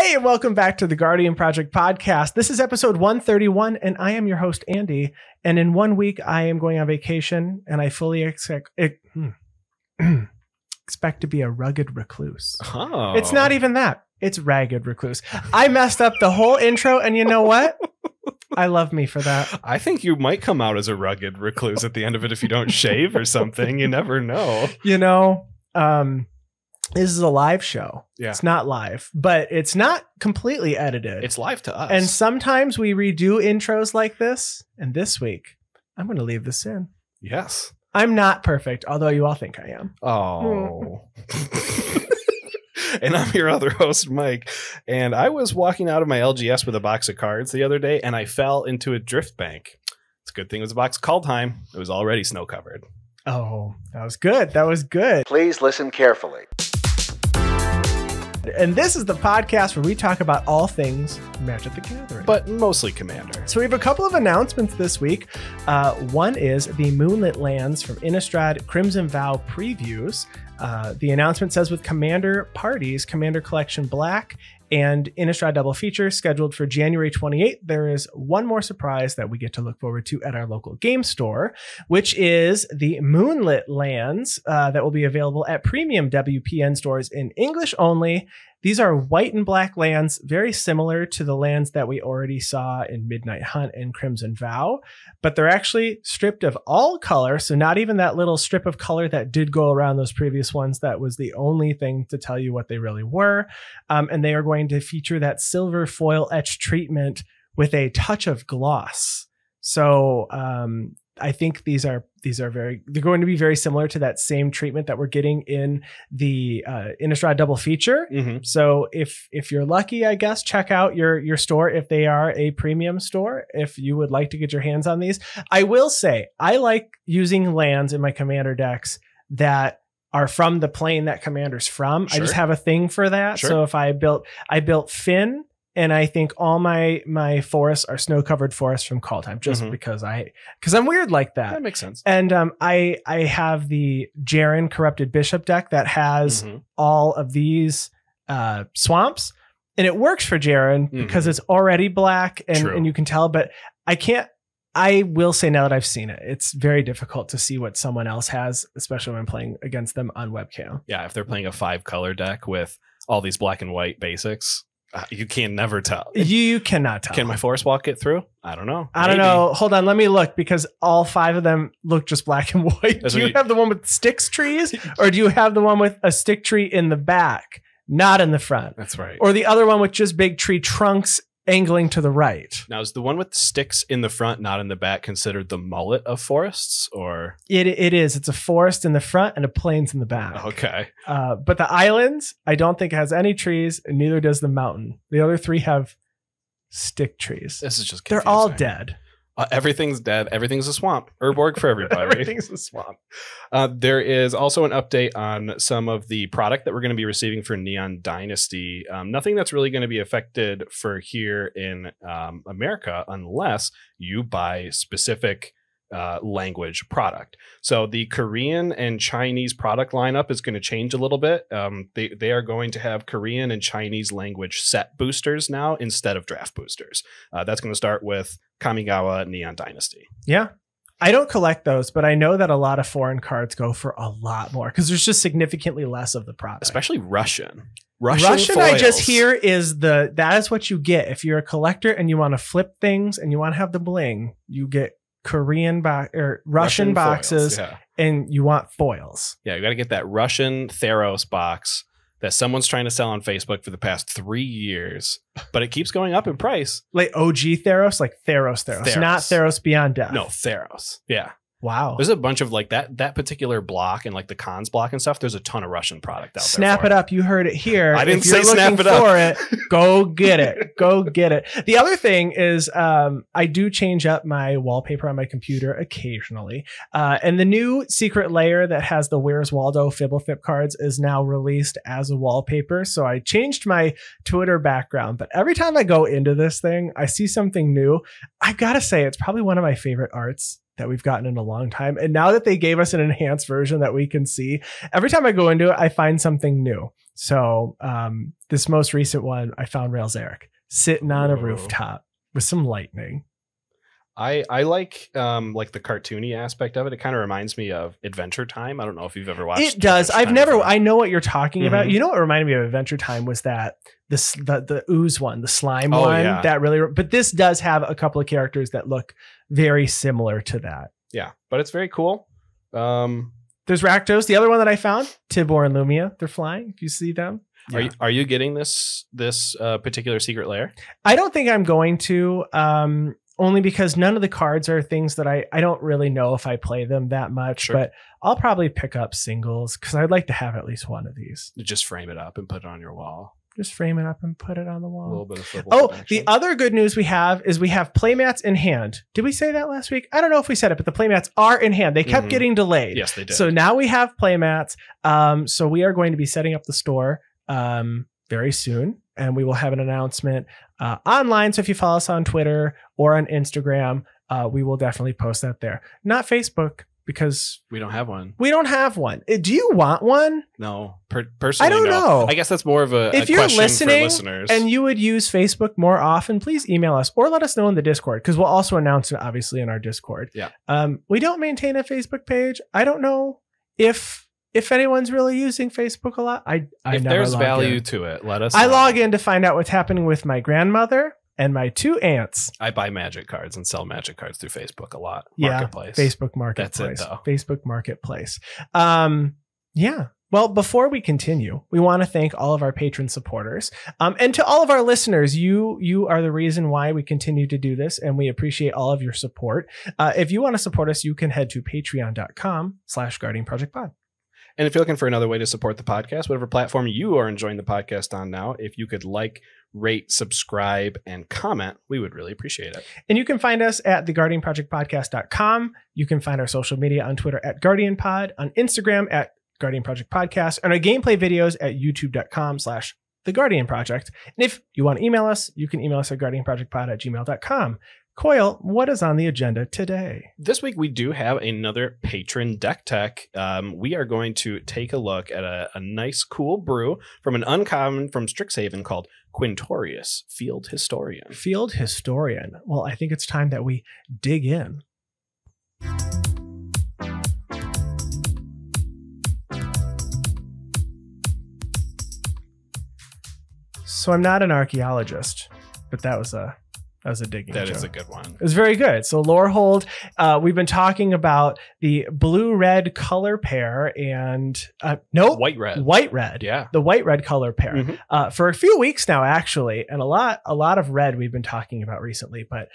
Hey, and welcome back to the Guardian Project podcast. This is episode 131, and I am your host, Andy. And in 1 week, I am going on vacation, and I fully expect to be a rugged recluse. Oh. It's not even that. It's ragged recluse. I messed up the whole intro, and you know what? I love me for that. I think you might come out as a rugged recluse at the end of it if you don't shave or something. You never know. You know, this is a live show. Yeah. It's not live, but it's not completely edited. It's live to us. And sometimes we redo intros like this. And this week, I'm going to leave this in. Yes. I'm not perfect, although you all think I am. Oh. And I'm your other host, Mike. And I was walking out of my LGS with a box of cards the other day, and I fell into a drift bank. It's a good thing it was a box of Kaldheim. It was already snow covered. Oh, that was good. That was good. Please listen carefully. And this is the podcast where we talk about all things Magic the Gathering. But mostly Commander. So we have a couple of announcements this week. One is the Moonlit Lands from Innistrad Crimson Vow previews. The announcement says with Commander parties, Commander Collection Black and Innistrad double feature scheduled for January 28th. There is one more surprise that we get to look forward to at our local game store, which is the Moonlit Lands that will be available at premium WPN stores in English only. These are white and black lands, very similar to the lands that we already saw in Midnight Hunt and Crimson Vow, but they're actually stripped of all color. So not even that little strip of color that did go around those previous ones. That was the only thing to tell you what they really were. And they are going to feature that silver foil etch treatment with a touch of gloss. So I think these are they're going to be very similar to that same treatment that we're getting in the Innistrad double feature. Mm-hmm. So if you're lucky, I guess, check out your store if they are a premium store, if you would like to get your hands on these. I will say I like using lands in my Commander decks that are from the plane that Commander's from. Sure. I just have a thing for that. Sure. So if I built Finn, and I think all my forests are snow-covered forests from Kaldheim, just because I'm weird like that. That makes sense. And I have the Jaren Corrupted Bishop deck that has all of these swamps, and it works for Jaren because it's already black and you can tell. But I will say now that I've seen it, it's very difficult to see what someone else has, especially when playing against them on webcam. Yeah, if they're playing a 5-color deck with all these black and white basics. You can never tell. You cannot tell. Can my forest walk get through? I don't know. I don't know. Hold on. Let me look because all 5 of them look just black and white. Do you have the one with sticks trees or do you have the one with a stick tree in the back, not in the front? That's right. Or the other one with just big tree trunks angling to the right? Now, is the one with sticks in the front, not in the back, considered the mullet of forests? Or it is. It's a forest in the front and a plains in the back. Okay. But the islands, I don't think has any trees, and neither does the mountain. The other 3 have stick trees. This is just confusing. They're all dead. Everything's dead. Everything's a swamp. Urborg for everybody. Everything's a swamp. There is also an update on some of the product that we're going to be receiving for Neon Dynasty. Nothing that's really going to be affected for here in America unless you buy specific language product. So the Korean and Chinese product lineup is going to change a little bit. They are going to have Korean and Chinese language set boosters now instead of draft boosters. That's going to start with Kamigawa Neon Dynasty. Yeah. I don't collect those, but I know that a lot of foreign cards go for a lot more because there's just significantly less of the product. Especially Russian foils. I just hear is that is what you get. If you're a collector and you want to flip things and you want to have the bling, you get Korean or Russian boxes foils, and you want foils. Yeah, you got to get that Russian Theros box that someone's trying to sell on Facebook for the past 3 years, but it keeps going up in price. Like OG Theros, like Theros, not Theros Beyond Death. No, Theros. Yeah. Wow. There's a bunch of like that particular block and like the cons block and stuff. There's a ton of Russian product out there. Snap it up. You heard it here. I didn't say snap it up. For it, go get it. Go get it. The other thing is I do change up my wallpaper on my computer occasionally. And the new secret layer that has the Where's Waldo Fibblethip cards is now released as a wallpaper. So I changed my Twitter background. But every time I go into this thing, I see something new. I got to say, it's probably one of my favorite arts that we've gotten in a long time. And now that they gave us an enhanced version that we can see, every time I go into it, I find something new. So this most recent one, I found Rails Eric sitting on a rooftop with some lightning. I like the cartoony aspect of it. It kind of reminds me of Adventure Time. I don't know if you've ever watched it. Does. Adventure I've Time never. before. I know what you're talking about. Mhm. You know what reminded me of Adventure Time was that the ooze one, the slime Oh, one. yeah. That really. But this does have a couple of characters that look very similar to that. Yeah, but it's very cool. There's Rakdos. The other one that I found, Tibor and Lumia. They're flying. If you see them. Yeah. Are you getting this particular secret lair? I don't think I'm going to. Only because none of the cards are things that I don't really know if I play them that much, Sure. but I'll probably pick up singles because I'd like to have at least one of these. Just frame it up and put it on your wall. Just frame it up and put it on the A little wall. bit of football Oh, protection. the other good news we have is we have playmats in hand. Did we say that last week? I don't know if we said it, but the playmats are in hand. They kept Mhm. getting delayed. Yes, they did. So now we have playmats. So we are going to be setting up the store very soon, and we will have an announcement online. So if you follow us on Twitter or on Instagram, we will definitely post that there. Not Facebook, because we don't have one. we don't have one. Do you want one? No, personally, I don't no. know. I guess that's more of a If you're question listening for listeners. and you would use Facebook more often, please email us or let us know in the Discord, because we'll also announce it obviously in our Discord. Yeah. We don't maintain a Facebook page. I don't know if anyone's really using Facebook a lot. I if never there's log value in. to it, let us I know. log in to find out what's happening with my grandmother and my 2 aunts. I buy Magic cards and sell Magic cards through Facebook a lot. Yeah, Marketplace. Facebook Marketplace. That's it, though. Facebook Marketplace. Yeah. Well, before we continue, we want to thank all of our patron supporters. And to all of our listeners, you are the reason why we continue to do this, and we appreciate all of your support. If you want to support us, you can head to patreon.com/guardianprojectpod. And if you're looking for another way to support the podcast, whatever platform you are enjoying the podcast on now, if you could like, rate, subscribe, and comment, we would really appreciate it. And you can find us at theguardianprojectpodcast.com. You can find our social media on Twitter at GuardianPod, on Instagram at Guardian Project Podcast, and our gameplay videos at youtube.com/theguardianproject. And if you want to email us, you can email us at guardianprojectpod@gmail.com. Coyle, what is on the agenda today? This week, we do have another patron deck tech. We are going to take a look at a nice, cool brew from an uncommon from Strixhaven called Quintorius, Field Historian. Field Historian. Well, I think it's time that we dig in. So I'm not an archaeologist, but that was a digging That joke. is a good one. It was very good. So Lorehold, we've been talking about the blue-red color pair and White-red. White-red. Yeah. The white-red color pair Mhm. for a few weeks now, actually, and a lot of red we've been talking about recently. But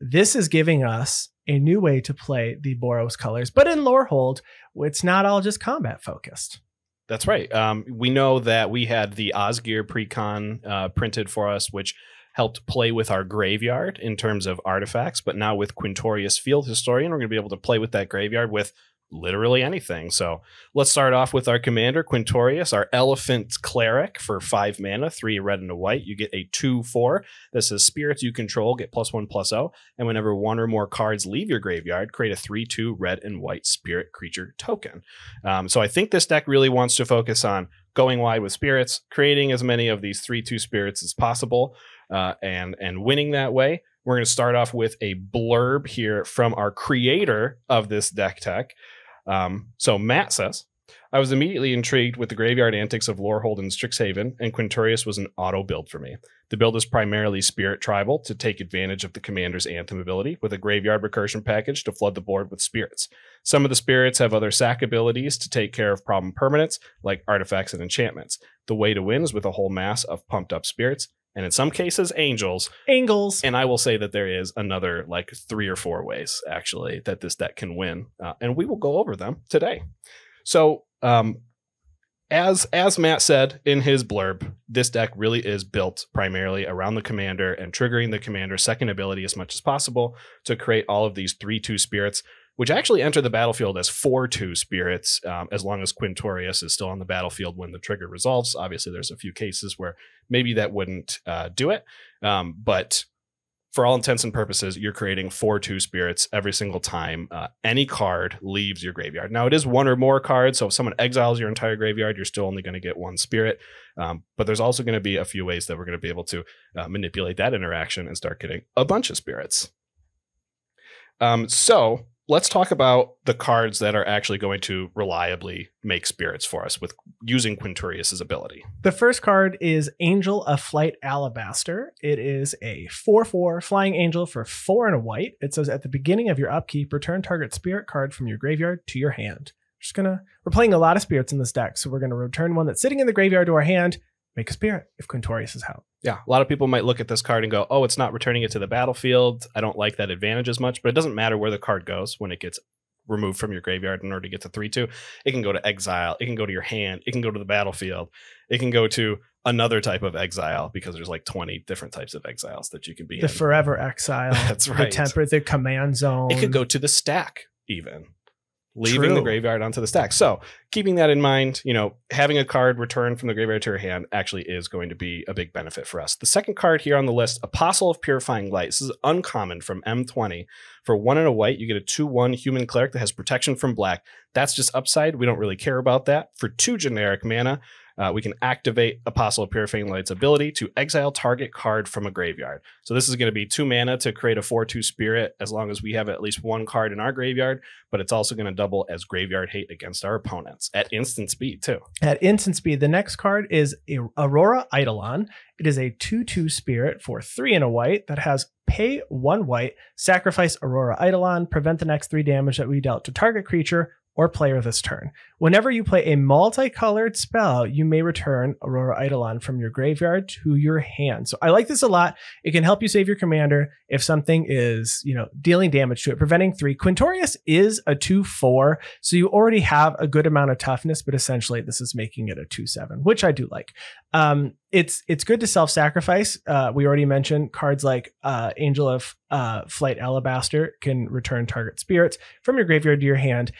this is giving us a new way to play the Boros colors. But in Lorehold, it's not all just combat focused. That's right. We know that we had the Osgear precon printed for us, which helped play with our graveyard in terms of artifacts. But now with Quintorius Field Historian, we're going to be able to play with that graveyard with literally anything. So let's start off with our commander, Quintorius, our Elephant Cleric for 5 mana, 3 red and a white. You get a 2/4 that says spirits you control get +1/+0. And whenever one or more cards leave your graveyard, create a 3/2 red and white spirit creature token. So I think this deck really wants to focus on going wide with spirits, creating as many of these 3/2 spirits as possible, and winning that way. We're going to start off with a blurb here from our creator of this deck tech. So Matt says, I was immediately intrigued with the graveyard antics of Lorehold and Strixhaven, and Quintorius was an auto build for me. The build is primarily Spirit Tribal to take advantage of the commander's Anthem ability, with a graveyard recursion package to flood the board with spirits. Some of the spirits have other sack abilities to take care of problem permanents, like artifacts and enchantments. The way to win is with a whole mass of pumped up spirits, and in some cases, angels. And I will say that there is another like 3 or 4 ways, actually, that this deck can win, and we will go over them today. So, as Matt said in his blurb, this deck really is built primarily around the commander and triggering the commander's second ability as much as possible to create all of these 3/2 spirits, which actually enter the battlefield as 4/2 spirits, as long as Quintorius is still on the battlefield when the trigger resolves. Obviously, there's a few cases where maybe that wouldn't do it, but for all intents and purposes, you're creating 4/2 spirits every single time any card leaves your graveyard. Now, it is one or more cards, so if someone exiles your entire graveyard, you're still only going to get one spirit. But there's also going to be a few ways that we're going to be able to manipulate that interaction and start getting a bunch of spirits. So let's talk about the cards that are actually going to reliably make spirits for us with using Quintorius's ability. The first card is Angel of Flight Alabaster. It is a 4/4 flying angel for 4 and a white. It says at the beginning of your upkeep, return target spirit card from your graveyard to your hand. We're playing a lot of spirits in this deck, so we're going to return one that's sitting in the graveyard to our hand, make a spirit if Quintorius is out. Yeah, a lot of people might look at this card and go, oh, it's not returning it to the battlefield. I don't like that advantage as much, but it doesn't matter where the card goes when it gets removed from your graveyard in order to get to 3/2. It can go to exile. It can go to your hand. It can go to the battlefield. It can go to another type of exile because there's like 20 different types of exiles that you can be in. The forever exile. That's right. The temperate, the command zone. It could go to the stack even. Leaving the graveyard onto the stack. So keeping that in mind, having a card return from the graveyard to your hand actually is going to be a big benefit for us. The second card here on the list, Apostle of Purifying Light. This is uncommon from M20. For 1 and a white, you get a 2/1 human cleric that has protection from black. That's just upside. We don't really care about that. For 2 generic mana, we can activate Apostle of Purifying Light's ability to exile target card from a graveyard. So this is going to be 2 mana to create a 4/2 spirit as long as we have at least 1 card in our graveyard, but it's also going to double as graveyard hate against our opponents at instant speed too. At instant speed, the next card is Aurora Eidolon. It is a 2/2 spirit for 3 and a white that has pay 1 white, sacrifice Aurora Eidolon, prevent the next 3 damage that we dealt to target creature or player this turn. Whenever you play a multicolored spell, you may return Aurora Eidolon from your graveyard to your hand. So I like this a lot. It can help you save your commander if something is, dealing damage to it, preventing 3. Quintorius is a 2/4, so you already have a good amount of toughness, but essentially this is making it a 2/7, which I do like. It's good to self-sacrifice. We already mentioned cards like Angel of Flight Alabaster can return target spirits from your graveyard to your hand.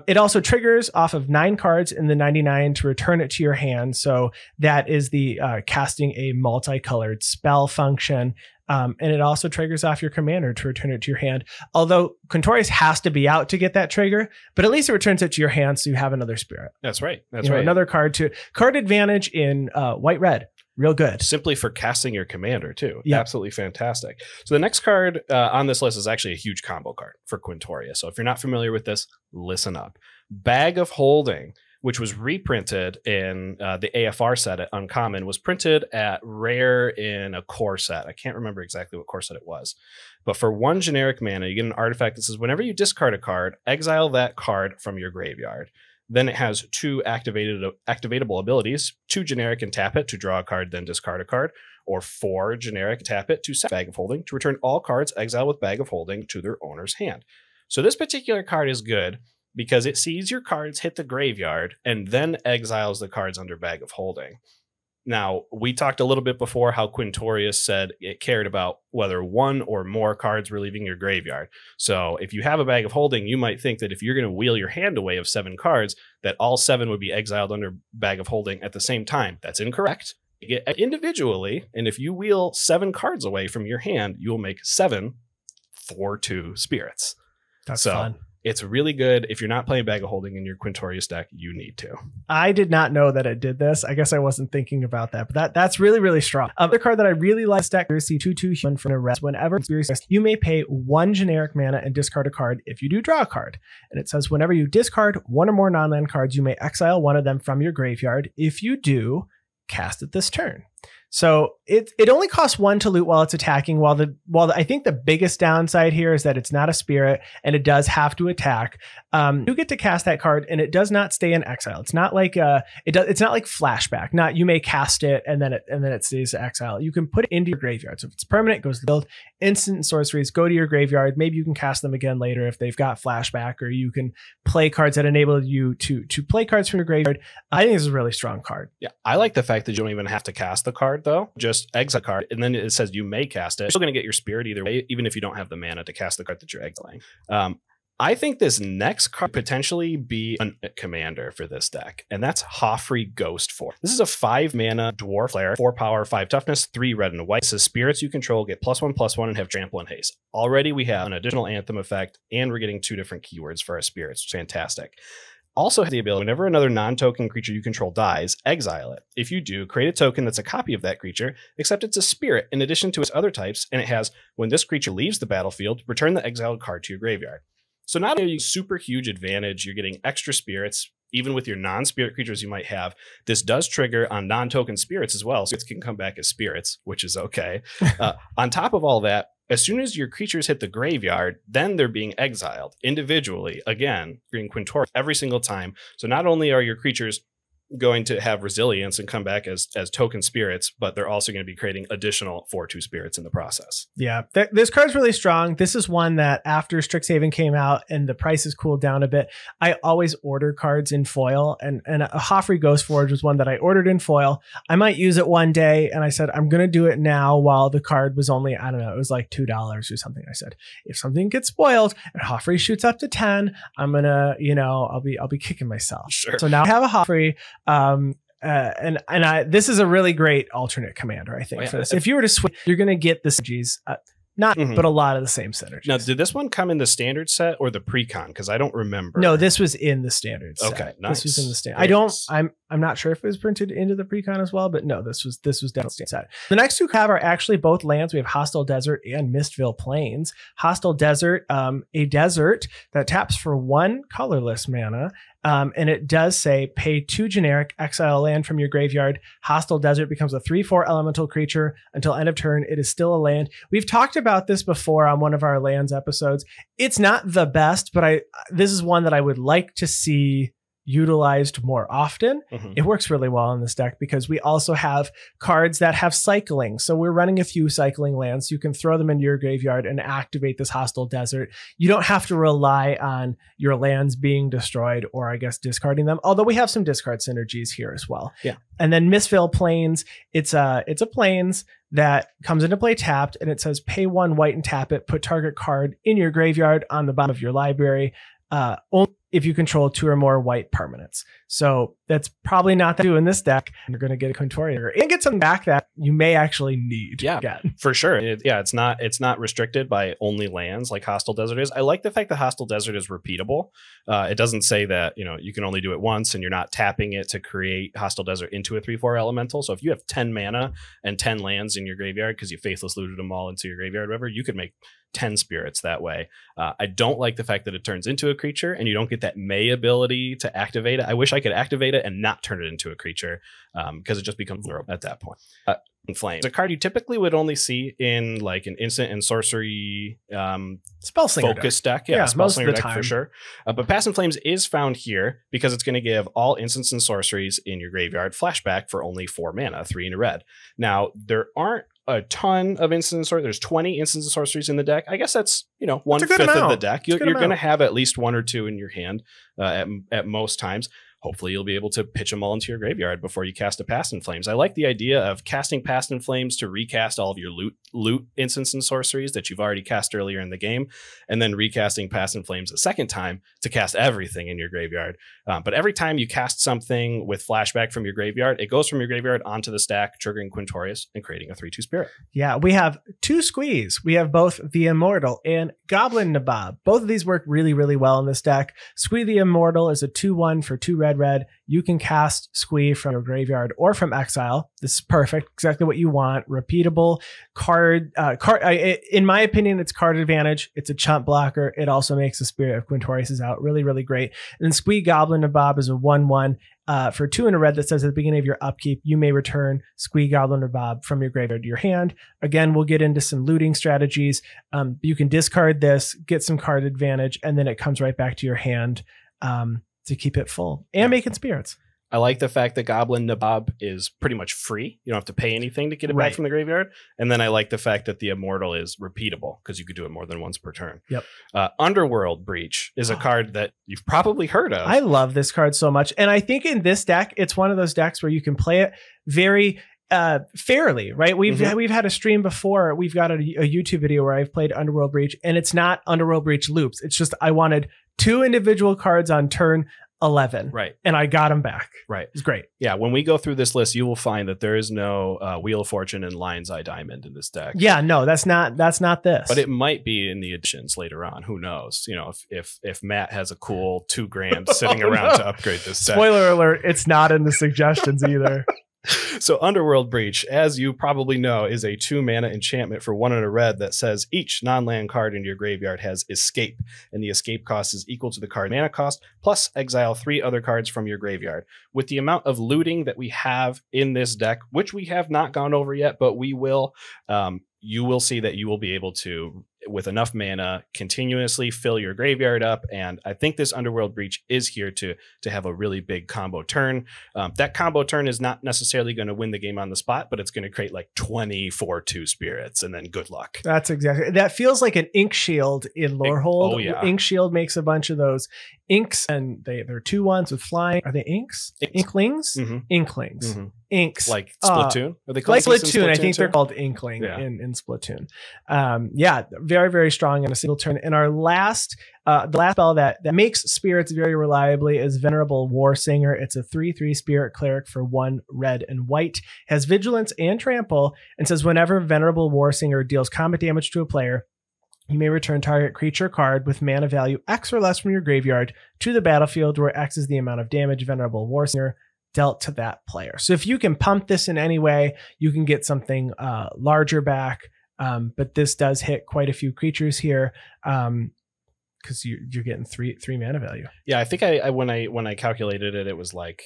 It also triggers off of 9 cards in the 99 to return it to your hand. So that is the casting a multicolored spell function. And it also triggers off your commander to return it to your hand. Although Quintorius has to be out to get that trigger, but at least it returns it to your hand so you have another spirit. That's right. That's right. Another card advantage in white-red. Real good. Simply for casting your commander, too. Yep. Absolutely fantastic. So the next card on this list is actually a huge combo card for Quintorius. So if you're not familiar with this, listen up. Bag of Holding, which was reprinted in the AFR set at Uncommon, was printed at Rare in a core set. I can't remember exactly what core set it was. But for 1 generic mana, you get an artifact that says whenever you discard a card, exile that card from your graveyard. Then it has 2 activatable abilities, 2 generic and tap it to draw a card, then discard a card, or 4 generic, tap it to set Bag of Holding to return all cards exiled with Bag of Holding to their owner's hand. So this particular card is good because it sees your cards hit the graveyard and then exiles the cards under Bag of Holding. Now, we talked a little bit before how Quintorius said it cared about whether 1 or more cards were leaving your graveyard. So if you have a Bag of Holding, you might think that if you're going to wheel your hand away of 7 cards, that all 7 would be exiled under Bag of Holding at the same time. That's incorrect. You get individually, and if you wheel 7 cards away from your hand, you will make 7 4/2 spirits. That's fun. It's really good. If you're not playing Bag of Holding in your Quintorius deck, you need to. I did not know that it did this. I guess I wasn't thinking about that, but that's really, really strong. The card that I really like this deck is the 2/2 human for a rest. Whenever you may pay 1 generic mana and discard a card if you do draw a card. And it says whenever you discard 1 or more non-land cards, you may exile 1 of them from your graveyard. If you do, cast it this turn. So it only costs 1 to loot while it's attacking. While I think the biggest downside here is that it's not a spirit and it does have to attack. You get to cast that card and it does not stay in exile. It's not like it's not like flashback. Not you may cast it and then it stays to exile. You can put it into your graveyard. So if it's permanent, it goes to the build. Instant sorceries go to your graveyard. Maybe you can cast them again later if they've got flashback, or you can play cards that enable you to play cards from your graveyard. I think this is a really strong card. Yeah, I like the fact that you don't even have to cast the card though. Just exile card, and then it says you may cast it. You're still going to get your spirit either way, even if you don't have the mana to cast the card that you're exiling. I think this next card could potentially be a commander for this deck, and that's Hoffrey Ghost Force. This is a 5 mana dwarf flare, 4 power, 5 toughness, 3 red and white. It says spirits you control get +1/+1 and have trample and haste. Already we have an additional anthem effect, and we're getting 2 different keywords for our spirits. Fantastic. Also has the ability, whenever another non-token creature you control dies, exile it. If you do, create a token that's a copy of that creature, except it's a spirit in addition to its other types, and it has, when this creature leaves the battlefield, return the exiled card to your graveyard. So not only are you super huge advantage, you're getting extra spirits, even with your non-spirit creatures you might have. This does trigger on non-token spirits as well, so it can come back as spirits, which is okay. On top of all that, as soon as your creatures hit the graveyard, then they're being exiled individually. Again, being Quintorius every single time. So not only are your creatures going to have resilience and come back as token spirits, but they're also going to be creating additional 4/2 spirits in the process. Yeah, this card's really strong. This is one that after Strixhaven came out and the prices cooled down a bit, I always order cards in foil, and a Hoffrey Ghost Forge was one that I ordered in foil. I might use it one day, and I said I'm going to do it now while the card was only, I don't know, it was like $2 or something. I said if something gets spoiled and Hoffrey shoots up to 10, I'm gonna, I'll be kicking myself. Sure. So now I have a Hoffrey. This is a really great alternate commander, I think, for this. If you were to switch, you're going to get the synergies, but a lot of the same synergies. Now, did this one come in the standard set or the pre-con? Because I don't remember. No, this was in the standard set. Okay, nice. This was in the standard. I'm not sure if it was printed into the pre-con as well, but no, this was definitely set. The next two have are actually both lands. We have Hostile Desert and Mistville Plains. Hostile Desert, a desert that taps for 1 colorless mana. And it does say pay 2 generic, exile a land from your graveyard. Hostile Desert becomes a 3/4 elemental creature until end of turn. It is still a land. We've talked about this before on one of our lands episodes. It's not the best, but this is one that I would like to see utilized more often. It works really well in this deck because we also have cards that have cycling. So we're running a few cycling lands. You can throw them into your graveyard and activate this Hostile Desert. You don't have to rely on your lands being destroyed or I guess discarding them, although we have some discard synergies here as well. Yeah. And then Mistville Plains, it's a plains that comes into play tapped, and it says pay 1 white and tap it, put target card in your graveyard on the bottom of your library. Only if you control 2 or more white permanents. So that's probably not that do in this deck. You're going to get a Quintorius and get something back that you may actually need. Yeah, for sure. It's not restricted by only lands like Hostile Desert is. I like the fact that Hostile Desert is repeatable. It doesn't say that, you can only do it once and you're not tapping it to create Hostile Desert into a 3/4 elemental. So if you have 10 mana and 10 lands in your graveyard because you faithless looted them all into your graveyard, whatever, you could make 10 spirits that way. I don't like the fact that it turns into a creature and you don't get that May ability to activate it. I wish I could activate it and not turn it into a creature because it just becomes vulnerable at that point. Flame. It's a card you typically would only see in like an instant and sorcery Spellslinger focus deck. Yeah, Spellslinger deck for sure. But Pass in Flames is found here because it's going to give all instants and sorceries in your graveyard flashback for only 4 mana, 3 in a red. Now, there aren't a ton of instants and sorceries. There's 20 instants and sorceries in the deck. I guess that's 1/5 of the deck. You're going to have at least 1 or 2 in your hand at most times. Hopefully you'll be able to pitch them all into your graveyard before you cast a Pass in Flames. I like the idea of casting Pass in Flames to recast all of your loot instants and sorceries that you've already cast earlier in the game, and then recasting Pass in Flames a second time to cast everything in your graveyard. But every time you cast something with flashback from your graveyard, it goes from your graveyard onto the stack, triggering Quintorius and creating a 3/2 spirit. Yeah, we have 2 squeeze. We have both the Immortal and Goblin Nabob. Both of these work really, really well in this deck. Squee the Immortal is a 2/1 for 2 red. You can cast Squee from your graveyard or from exile. This is perfect. Exactly what you want. Repeatable card. In my opinion, it's card advantage. It's a chump blocker. It also makes the Spirit of Quintorius out really, really great. And then Squee Goblin Nabob is a 1/1 for 2 in a red that says at the beginning of your upkeep, you may return Squee Goblin Nabob from your graveyard to your hand. Again, we'll get into some looting strategies. You can discard this, get some card advantage, and then it comes right back to your hand. To keep it full and making spirits. I like the fact that Goblin Nabob is pretty much free. You don't have to pay anything to get it back from the graveyard. And then I like the fact that the Immortal is repeatable because you could do it more than once per turn. Yep. Underworld Breach is a card that you've probably heard of. I love this card so much. And I think in this deck, it's one of those decks where you can play it very Fairly, right? We've had a stream before. We've got a YouTube video where I've played Underworld Breach, and it's not Underworld Breach loops. It's just I wanted 2 individual cards on turn 11, right? And I got them back. Right, it's great. Yeah, when we go through this list, you will find that there is no Wheel of Fortune and Lion's Eye Diamond in this deck. Yeah, no, that's not this. But it might be in the additions later on. Who knows? You know, if Matt has a cool $2,000 sitting around to upgrade this deck. Spoiler alert: it's not in the suggestions either. So Underworld Breach, as you probably know, is a 2-mana enchantment for 1 and a red that says each non-land card in your graveyard has escape, and the escape cost is equal to the card mana cost, plus exile 3 other cards from your graveyard. With the amount of looting that we have in this deck, which we have not gone over yet, but we will, you will see that you will be able to, with enough mana, continuously fill your graveyard up. And I think this Underworld Breach is here to have a really big combo turn. That combo turn is not necessarily going to win the game on the spot, but it's going to create like 24-2 spirits, and then good luck. That's exactly, that feels like an Ink Shield in Lorehold. Oh yeah, Ink Shield makes a bunch of those inks, and they're 2/1s with flying. Are they inks? Inklings? Mm-hmm. Inklings. Mm-hmm. Inks. Like Splatoon? Are they called like Splatoon? I think too? they're called Inkling in Splatoon. Yeah, very, very strong in a single turn. And our last, the last spell that makes spirits very reliably is Venerable War Singer. It's a 3/3 spirit cleric for 1 red and white. Has vigilance and trample, and says whenever Venerable War Singer deals combat damage to a player, you may return target creature card with mana value X or less from your graveyard to the battlefield, where X is the amount of damage Venerable War Singer dealt to that player. So if you can pump this in any way, you can get something larger back. But this does hit quite a few creatures here, because you're getting three mana value. Yeah, I think I when I calculated it, it was like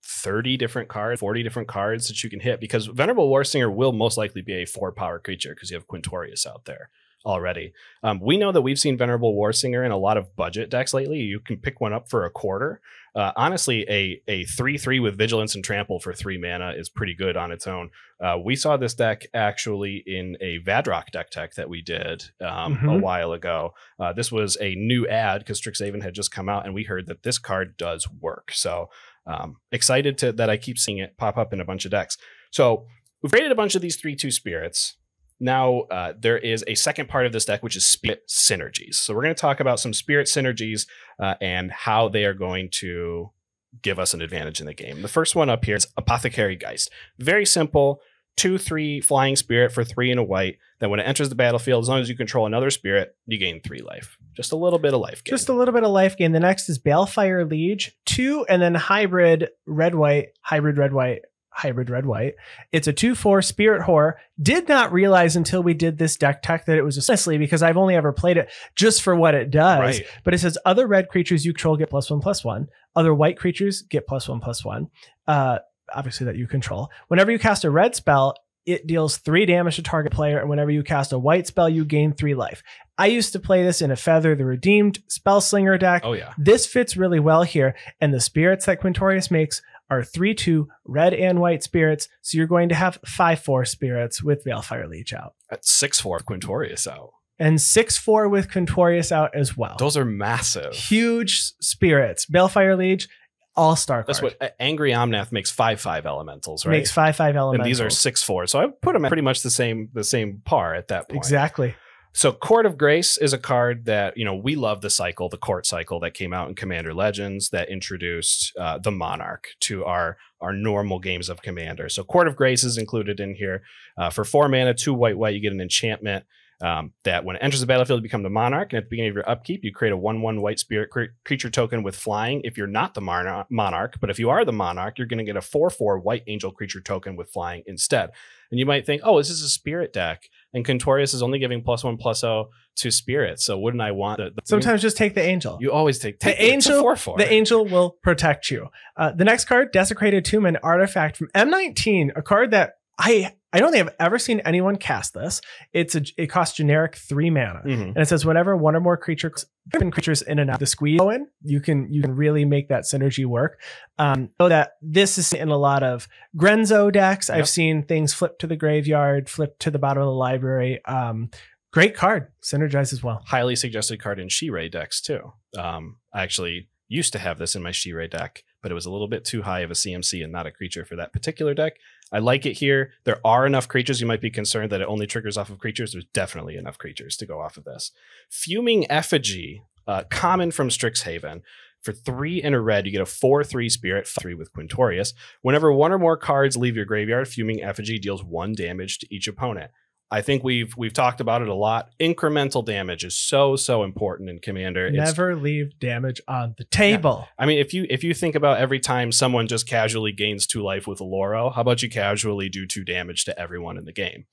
30 different cards, 40 different cards that you can hit, because Venerable War Singer will most likely be a 4-power creature because you have Quintorius out there already. We know that we've seen Venerable War Singer in a lot of budget decks lately. You can pick one up for a quarter. Honestly, a 3/3 with Vigilance and Trample for 3 mana is pretty good on its own. We saw this deck actually in a Vadrock deck tech that we did a while ago. This was a new ad because Strixhaven had just come out, and we heard that this card does work. So excited that I keep seeing it pop up in a bunch of decks. So we've created a bunch of these 3/2 spirits. Now, there is a second part of this deck, which is Spirit Synergies. So we're going to talk about some Spirit Synergies and how they are going to give us an advantage in the game. The first one up here is Apothecary Geist. Very simple, 2/3 flying spirit for 3 and a white. Then when it enters the battlefield, as long as you control another spirit, you gain 3 life. Just a little bit of life gain. Just a little bit of life gain. The next is Balefire Liege, 2, and then hybrid red-white, hybrid red-white. It's a 2/4 spirit horror. Did not realize until we did this deck tech that it was honestly, because I've only ever played it just for what it does. Right. But it says other red creatures you control get +1/+1. Other white creatures get +1/+1. Obviously that you control. Whenever you cast a red spell, it deals 3 damage to target player, and whenever you cast a white spell, you gain 3 life. I used to play this in a Feather the Redeemed Spellslinger deck. Oh yeah. This fits really well here, and the spirits that Quintorius makes are 3/2 red and white spirits, so you're going to have 5/4 spirits with Balefire Liege out. That's 6/4 Quintorius out. And 6/4 with Quintorius out as well. Those are massive. Huge spirits. Balefire Liege, all-star card. That's what Angry Omnath makes 5/5 elementals, right? Makes 5/5 elementals. And these are 6/4. So I put them at pretty much the same par at that point. Exactly. So Court of Grace is a card that, you know, we love the cycle, the court cycle that came out in Commander Legends that introduced the Monarch to our normal games of Commander. So Court of Grace is included in here. For 4 mana, 2 white, you get an enchantment that when it enters the battlefield, you become the Monarch. And at the beginning of your upkeep, you create a 1/1 white spirit creature token with flying if you're not the Monarch. But if you are the Monarch, you're going to get a 4/4 white angel creature token with flying instead. And you might think, oh, this is a spirit deck, and Quintorius is only giving +1/+0 to spirits. So wouldn't I want the Sometimes just take the angel. You always take the angel. 4/4. The angel will protect you. The next card, Desecrated Tomb, an artifact from M19, a card that I don't think I've ever seen anyone cast this. It costs generic 3 mana, and it says whenever one or more creatures in and out the squeeze go in, you can really make that synergy work. So that this is in a lot of Grenzo decks. Yep. I've seen things flip to the graveyard, flip to the bottom of the library. Great card, synergize as well. Highly suggested card in She-Ray decks too. I actually used to have this in my She-Ray deck, but it was a little bit too high of a CMC and not a creature for that particular deck. I like it here. There are enough creatures. You might be concerned that it only triggers off of creatures. There's definitely enough creatures to go off of this. Fuming Effigy, common from Strixhaven. For 3 and a red, you get a 4/3 spirit, 3 with Quintorius. Whenever 1 or more cards leave your graveyard, Fuming Effigy deals 1 damage to each opponent. I think we've talked about it a lot. Incremental damage is so important in Commander. Never leave damage on the table. Yeah. I mean, if you think about every time someone just casually gains 2 life with Aurora, how about you casually do 2 damage to everyone in the game?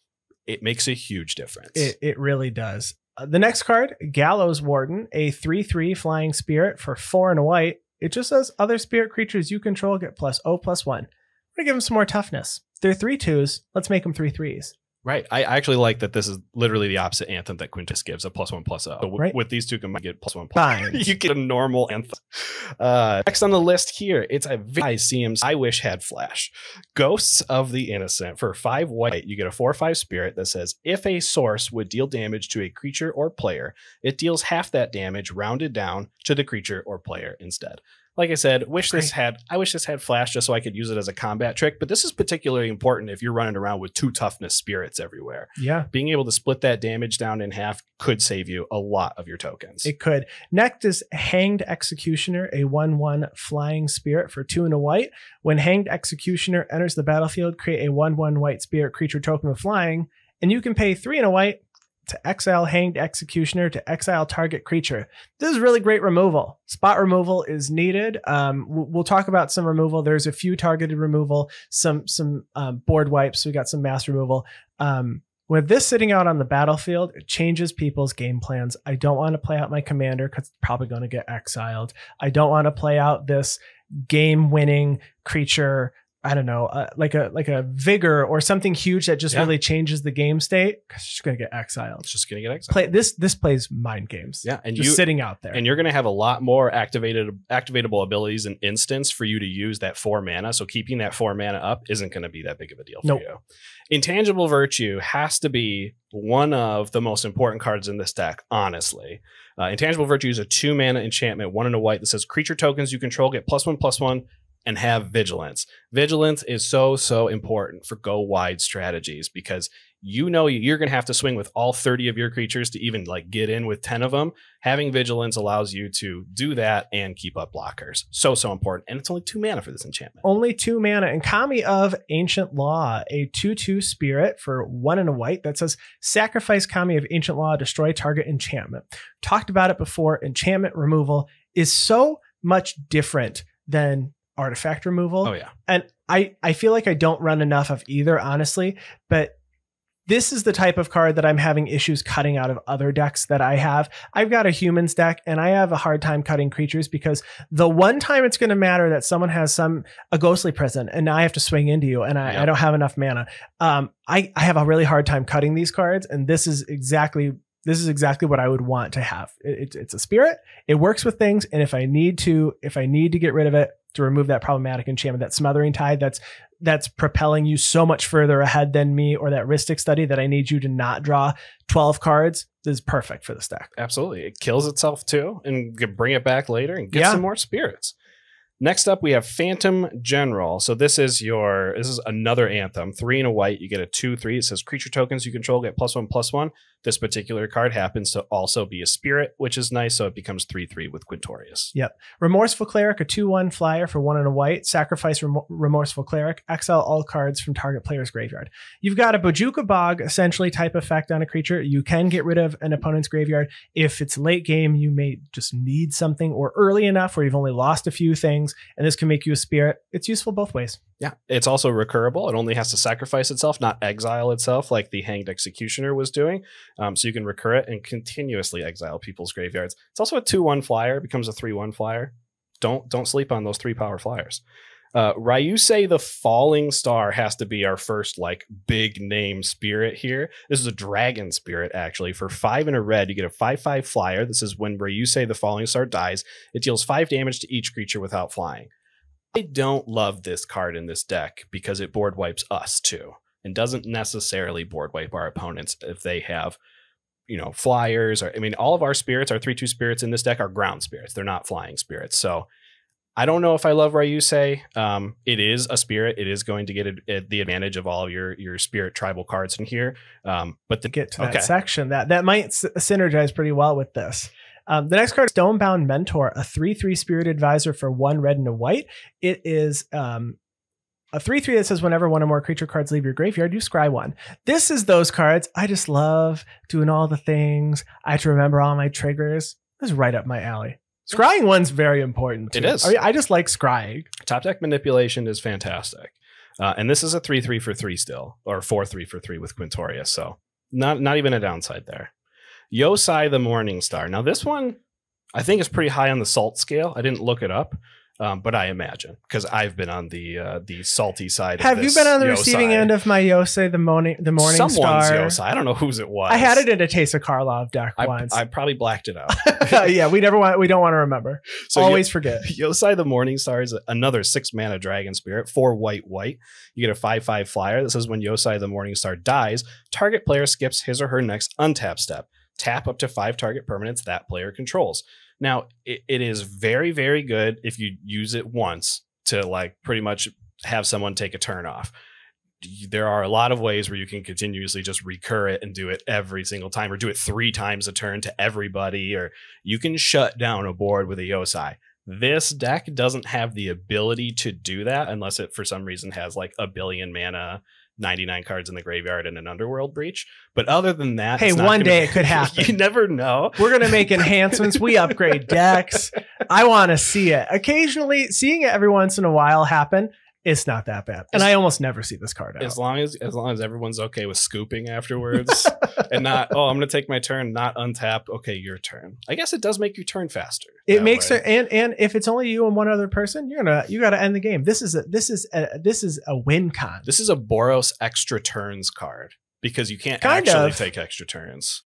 It makes a huge difference. It really does. The next card, Gallows Warden, a 3/3 flying spirit for 4 and a white. It just says other spirit creatures you control get +0/+1. We're gonna give them some more toughness. They're 3/2s. Let's make them 3/3s. Right. I actually like that this is literally the opposite anthem that Quintus gives, a +1/+0. So right. with these two combined, you get +1/+. Fine. You get a normal anthem. Next on the list here, it's a seems I wish had flash. Ghosts of the Innocent. For 5 white, you get a 4/5 spirit that says, if a source would deal damage to a creature or player, it deals half that damage rounded down to the creature or player instead. Like I said, I wish this had flash just so I could use it as a combat trick, but this is particularly important if you're running around with 2 toughness spirits everywhere. Yeah. Being able to split that damage down in half could save you a lot of your tokens. It could. Next is Hanged Executioner, a 1/1 flying spirit for 2 and a white. When Hanged Executioner enters the battlefield, create a 1/1 white spirit creature token with flying, and you can pay 3 and a white to exile Hanged Executioner to exile target creature. This is really great removal. Spot removal is needed. We'll talk about some removal. There's a few targeted removal, some board wipes. We got some mass removal. With this sitting out on the battlefield, it changes people's game plans. I don't want to play out my commander because it's probably going to get exiled. I don't want to play out this game-winning creature, I don't know, like a vigor or something huge that just really changes the game state. It's just going to get exiled. It's just going to get exiled. This plays mind games. Yeah, and just sitting out there. And you're going to have a lot more activatable abilities in instance for you to use that 4 mana. So keeping that 4 mana up isn't going to be that big of a deal for you. Intangible Virtue has to be one of the most important cards in this deck, honestly. Intangible Virtue is a 2 mana enchantment, 1 and a white that says creature tokens you control get +1/+1. And have Vigilance. Vigilance is so important for go wide strategies because you know you're going to have to swing with all 30 of your creatures to even like get in with 10 of them. Having Vigilance allows you to do that and keep up blockers. So important. And it's only 2 mana for this enchantment. Only 2 mana. And Kami of Ancient Law, a 2/2 spirit for 1 and a white that says sacrifice Kami of Ancient Law, destroy target enchantment. Talked about it before. Enchantment removal is so much different than artifact removal. Oh yeah. And I feel like I don't run enough of either, honestly, but this is the type of card that I'm having issues cutting out of other decks that I have. I've got a humans deck and I have a hard time cutting creatures because the one time it's going to matter that someone has a ghostly prison and now I have to swing into you and I don't have enough mana. I have a really hard time cutting these cards, and this is exactly what I would want to have. It's a spirit. It works with things. And if I need to get rid of it to remove that problematic enchantment, that Smothering Tide that's propelling you so much further ahead than me, or that Rhystic Study that I need you to not draw 12 cards, this is perfect for this deck. Absolutely. It kills itself too and can bring it back later and get some more spirits. Next up, we have Phantom General. So this is another anthem. 3 and a white. You get a 2/3. It says creature tokens you control get +1/+1. This particular card happens to also be a spirit, which is nice. So it becomes 3/3 with Quintorius. Yep. Remorseful Cleric, a 2/1 flyer for 1 and a white. Sacrifice Remorseful Cleric. Exile all cards from target player's graveyard. You've got a Bojuka Bog essentially type effect on a creature. You can get rid of an opponent's graveyard. If it's late game, you may just need something, or early enough where you've only lost a few things, and this can make you a spirit. It's useful both ways. Yeah. It's also recurable. It only has to sacrifice itself, not exile itself like the Hanged Executioner was doing. So you can recur it and continuously exile people's graveyards. It's also a 2/1 flyer. It becomes a 3/1 flyer. Don't sleep on those 3-power flyers. Ryusei the Falling Star has to be our first like big name spirit here. This is a dragon spirit actually. For 5 and a red, you get a 5/5 flyer. This is when Ryusei the Falling Star dies, it deals 5 damage to each creature without flying. I don't love this card in this deck because it board wipes us too, and doesn't necessarily board wipe our opponents if they have, flyers. Or all of our spirits, our 3/2 spirits in this deck are ground spirits. They're not flying spirits. So I don't know if I love Ryusei. It is a spirit. It is going to get the advantage of all of your spirit tribal cards in here. But to get to that section, that might synergize pretty well with this. The next card, Stonebound Mentor, a 3/3 Spirit Advisor for 1 red and a white. It is a 3/3 that says whenever one or more creature cards leave your graveyard, you scry 1. This is those cards. I just love doing all the things. I have to remember all my triggers. This is right up my alley. Scrying 1's very important too. It is. I just like scrying. Top deck manipulation is fantastic. And this is a 3/3 for 3 still, or 4/3 for 3 with Quintorius. So not even a downside there. Yosai the Morningstar. Now this one I think is pretty high on the salt scale. I didn't look it up. But I imagine, because I've been on the salty side. Have you been on the receiving end of my Yosei the Morning Someone's Star? Yosei. I don't know whose it was. I had it in a Taste of Karlov deck once. I probably blacked it out. Yeah, we don't want to remember. So always forget. Yosei the Morning Star is another 6-mana dragon spirit, 4 white. You get a 5/5 flyer that says when Yosei the Morning Star dies, target player skips his or her next untap step. Tap up to 5 target permanents that player controls. Now, it is very, very good if you use it once to like pretty much have someone take a turn off. There are a lot of ways where you can continuously just recur it and do it every single time, or do it 3 times a turn to everybody, or you can shut down a board with a Yosei. This deck doesn't have the ability to do that unless it for some reason has like a billion mana, 99 cards in the graveyard, and an Underworld Breach. But other than that, hey, one day it could happen. You never know. We're going to make enhancements. We upgrade decks. I want to see it. Occasionally, seeing it every once in a while happen, it's not that bad. And I almost never see this card out. As long as everyone's okay with scooping afterwards and not, I'm going to take my turn, not untap. Okay, your turn. I guess it does make your turn faster. It makes it, and if it's only you and one other person, you got to end the game. This is a win con. This is a Boros extra turns card because you can't actually take extra turns.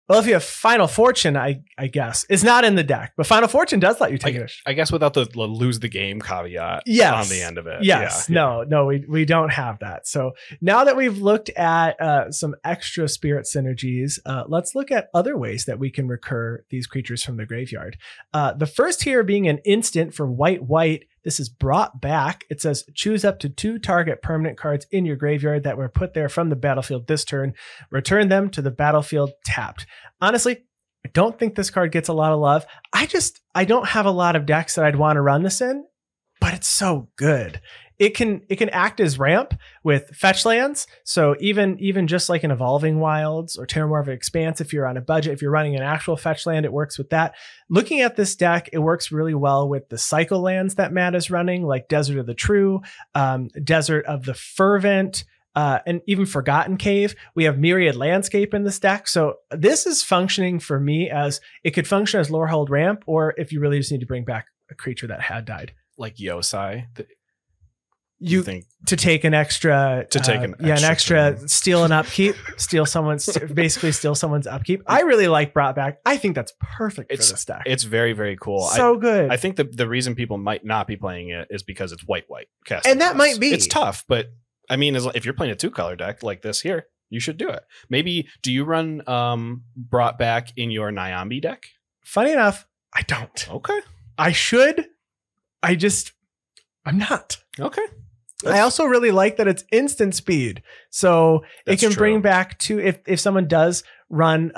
Well, if you have Final Fortune, I guess it's not in the deck, but Final Fortune does let you take it. I guess without the lose the game caveat on the end of it. Yes. Yeah. No, we don't have that. So now that we've looked at some extra spirit synergies, let's look at other ways that we can recur these creatures from the graveyard. The first here being an instant for white. This is brought back. It says choose up to 2 target permanent cards in your graveyard that were put there from the battlefield this turn. Return them to the battlefield tapped. Honestly, I don't think this card gets a lot of love. I don't have a lot of decks that I'd want to run this in, but it's so good. It can act as ramp with fetch lands. So even just like an Evolving Wilds or Terramorphic Expanse, if you're on a budget, if you're running an actual fetch land, it works with that. Looking at this deck, it works really well with the cycle lands that Matt is running, like Desert of the True, Desert of the Fervent, and even Forgotten Cave. We have Myriad Landscape in this deck. So this is functioning for me as it could function as Lorehold Ramp, or if you really just need to bring back a creature that had died. Like Yosei. You think to take an extra steal an upkeep, steal someone's upkeep. I really like brought back. I think that's perfect for this deck. It's very, very cool. So good. I think the reason people might not be playing it is because it's white. And that might be. It's tough, but I mean, if you're playing a 2-color deck like this here, you should do it. Maybe do you run brought back in your Nyambi deck? Funny enough, I don't. Okay. I should. I'm not. Okay. I also really like that it's instant speed. So it can bring back if someone does run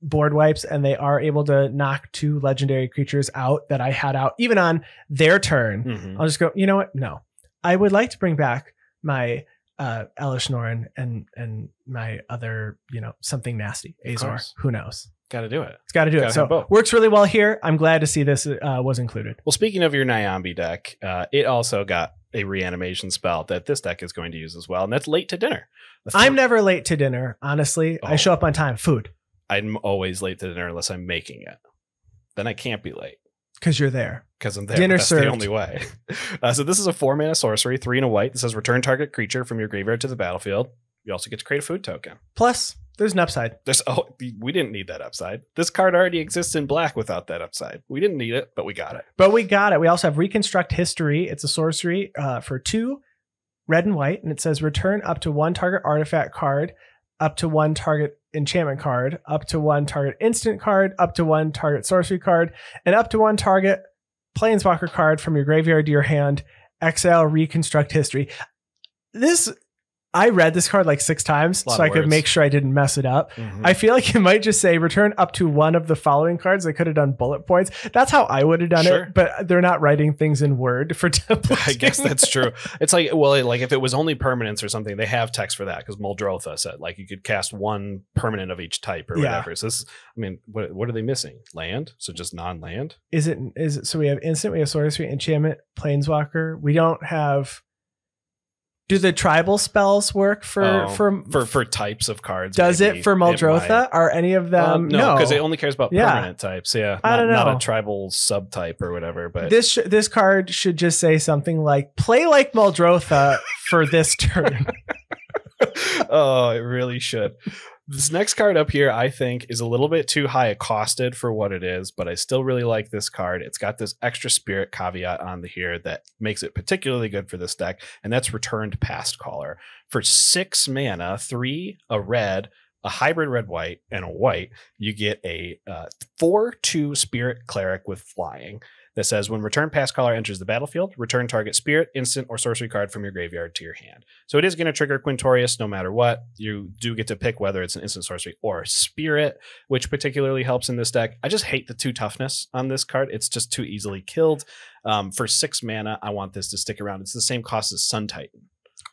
board wipes and they are able to knock 2 legendary creatures out that I had out, even on their turn, I'll just go, you know what? No, I would like to bring back my Elish Norn and my other, something nasty. Azor. Who knows? Got to do it. It's got to do it. So works really well here. I'm glad to see this was included. Well, speaking of your Nyambi deck, it also got a reanimation spell that this deck is going to use as well. And that's Late to Dinner. I'm never late to dinner. Honestly, I show up on time. Food. I'm always late to dinner unless I'm making it. Then I can't be late. Because you're there. Because I'm there. Dinner That's served. The only way. So this is a 4-mana sorcery, 3 and a white. This says return target creature from your graveyard to the battlefield. You also get to create a food token. Plus, there's an upside. We didn't need that upside. This card already exists in black without that upside. We didn't need it, but we got it. We also have Reconstruct History. It's a sorcery for 2 red and white. And it says return up to 1 target artifact card, up to 1 target enchantment card, up to 1 target instant card, up to 1 target sorcery card, and up to 1 target planeswalker card from your graveyard to your hand, exile, reconstruct history. I read this card like 6 times so I could make sure I didn't mess it up. I feel like it might just say return up to one of the following cards. They could have done bullet points. That's how I would have done it, but they're not writing things in Word for templates. I guess that's true. It's like, well, like if it was only permanents or something, they have text for that because Muldrotha said like you could cast 1 permanent of each type or whatever. So this, I mean, what are they missing? Land? So just non-land? Is it so we have instant, we have sorcery, enchantment, planeswalker. We don't have. Do the tribal spells work for types of cards? Does it for Muldrotha? Are any of them? No, because it only cares about permanent types. Yeah, I don't know. Not a tribal subtype or whatever. But this card should just say something like "Play like Muldrotha" for this turn. Oh, it really should. This next card up here, I think, is a little bit too high accosted for what it is, but I still really like this card. It's got this extra spirit caveat on here that makes it particularly good for this deck, and that's Returned Past Caller. For 6 mana, 3, a red, a hybrid red-white, and a white, you get a 4/2 Spirit Cleric with flying that says when Return Past Caller enters the battlefield, return target spirit, instant, or sorcery card from your graveyard to your hand. So it is going to trigger Quintorius no matter what. You do get to pick whether it's an instant, sorcery, or spirit, which particularly helps in this deck. I just hate the 2 toughness on this card. It's just too easily killed. For 6 mana, I want this to stick around. It's the same cost as Sun Titan.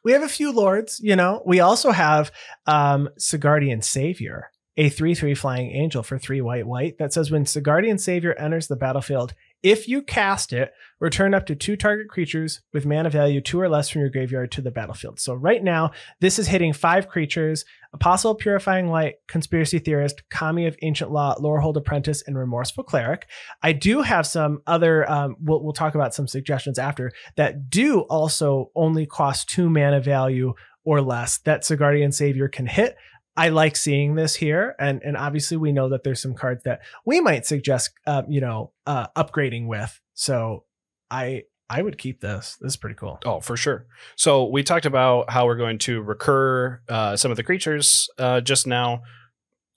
We have a few lords, you know. We also have Sigardian Savior, a 3/3 flying angel for 3 white that says when Sigardian Savior enters the battlefield, if you cast it, return up to 2 target creatures with mana value 2 or less from your graveyard to the battlefield. So right now, this is hitting 5 creatures: Apostle, Purifying Light, Conspiracy Theorist, Kami of Ancient Law, Lorehold Apprentice, and Remorseful Cleric. I do have some other, we'll talk about some suggestions after, that do also only cost 2 mana value or less that Sigardian Savior can hit. I like seeing this here, and obviously we know that there's some cards that we might suggest, upgrading with. So I would keep this. This is pretty cool. Oh, for sure. So we talked about how we're going to recur some of the creatures just now.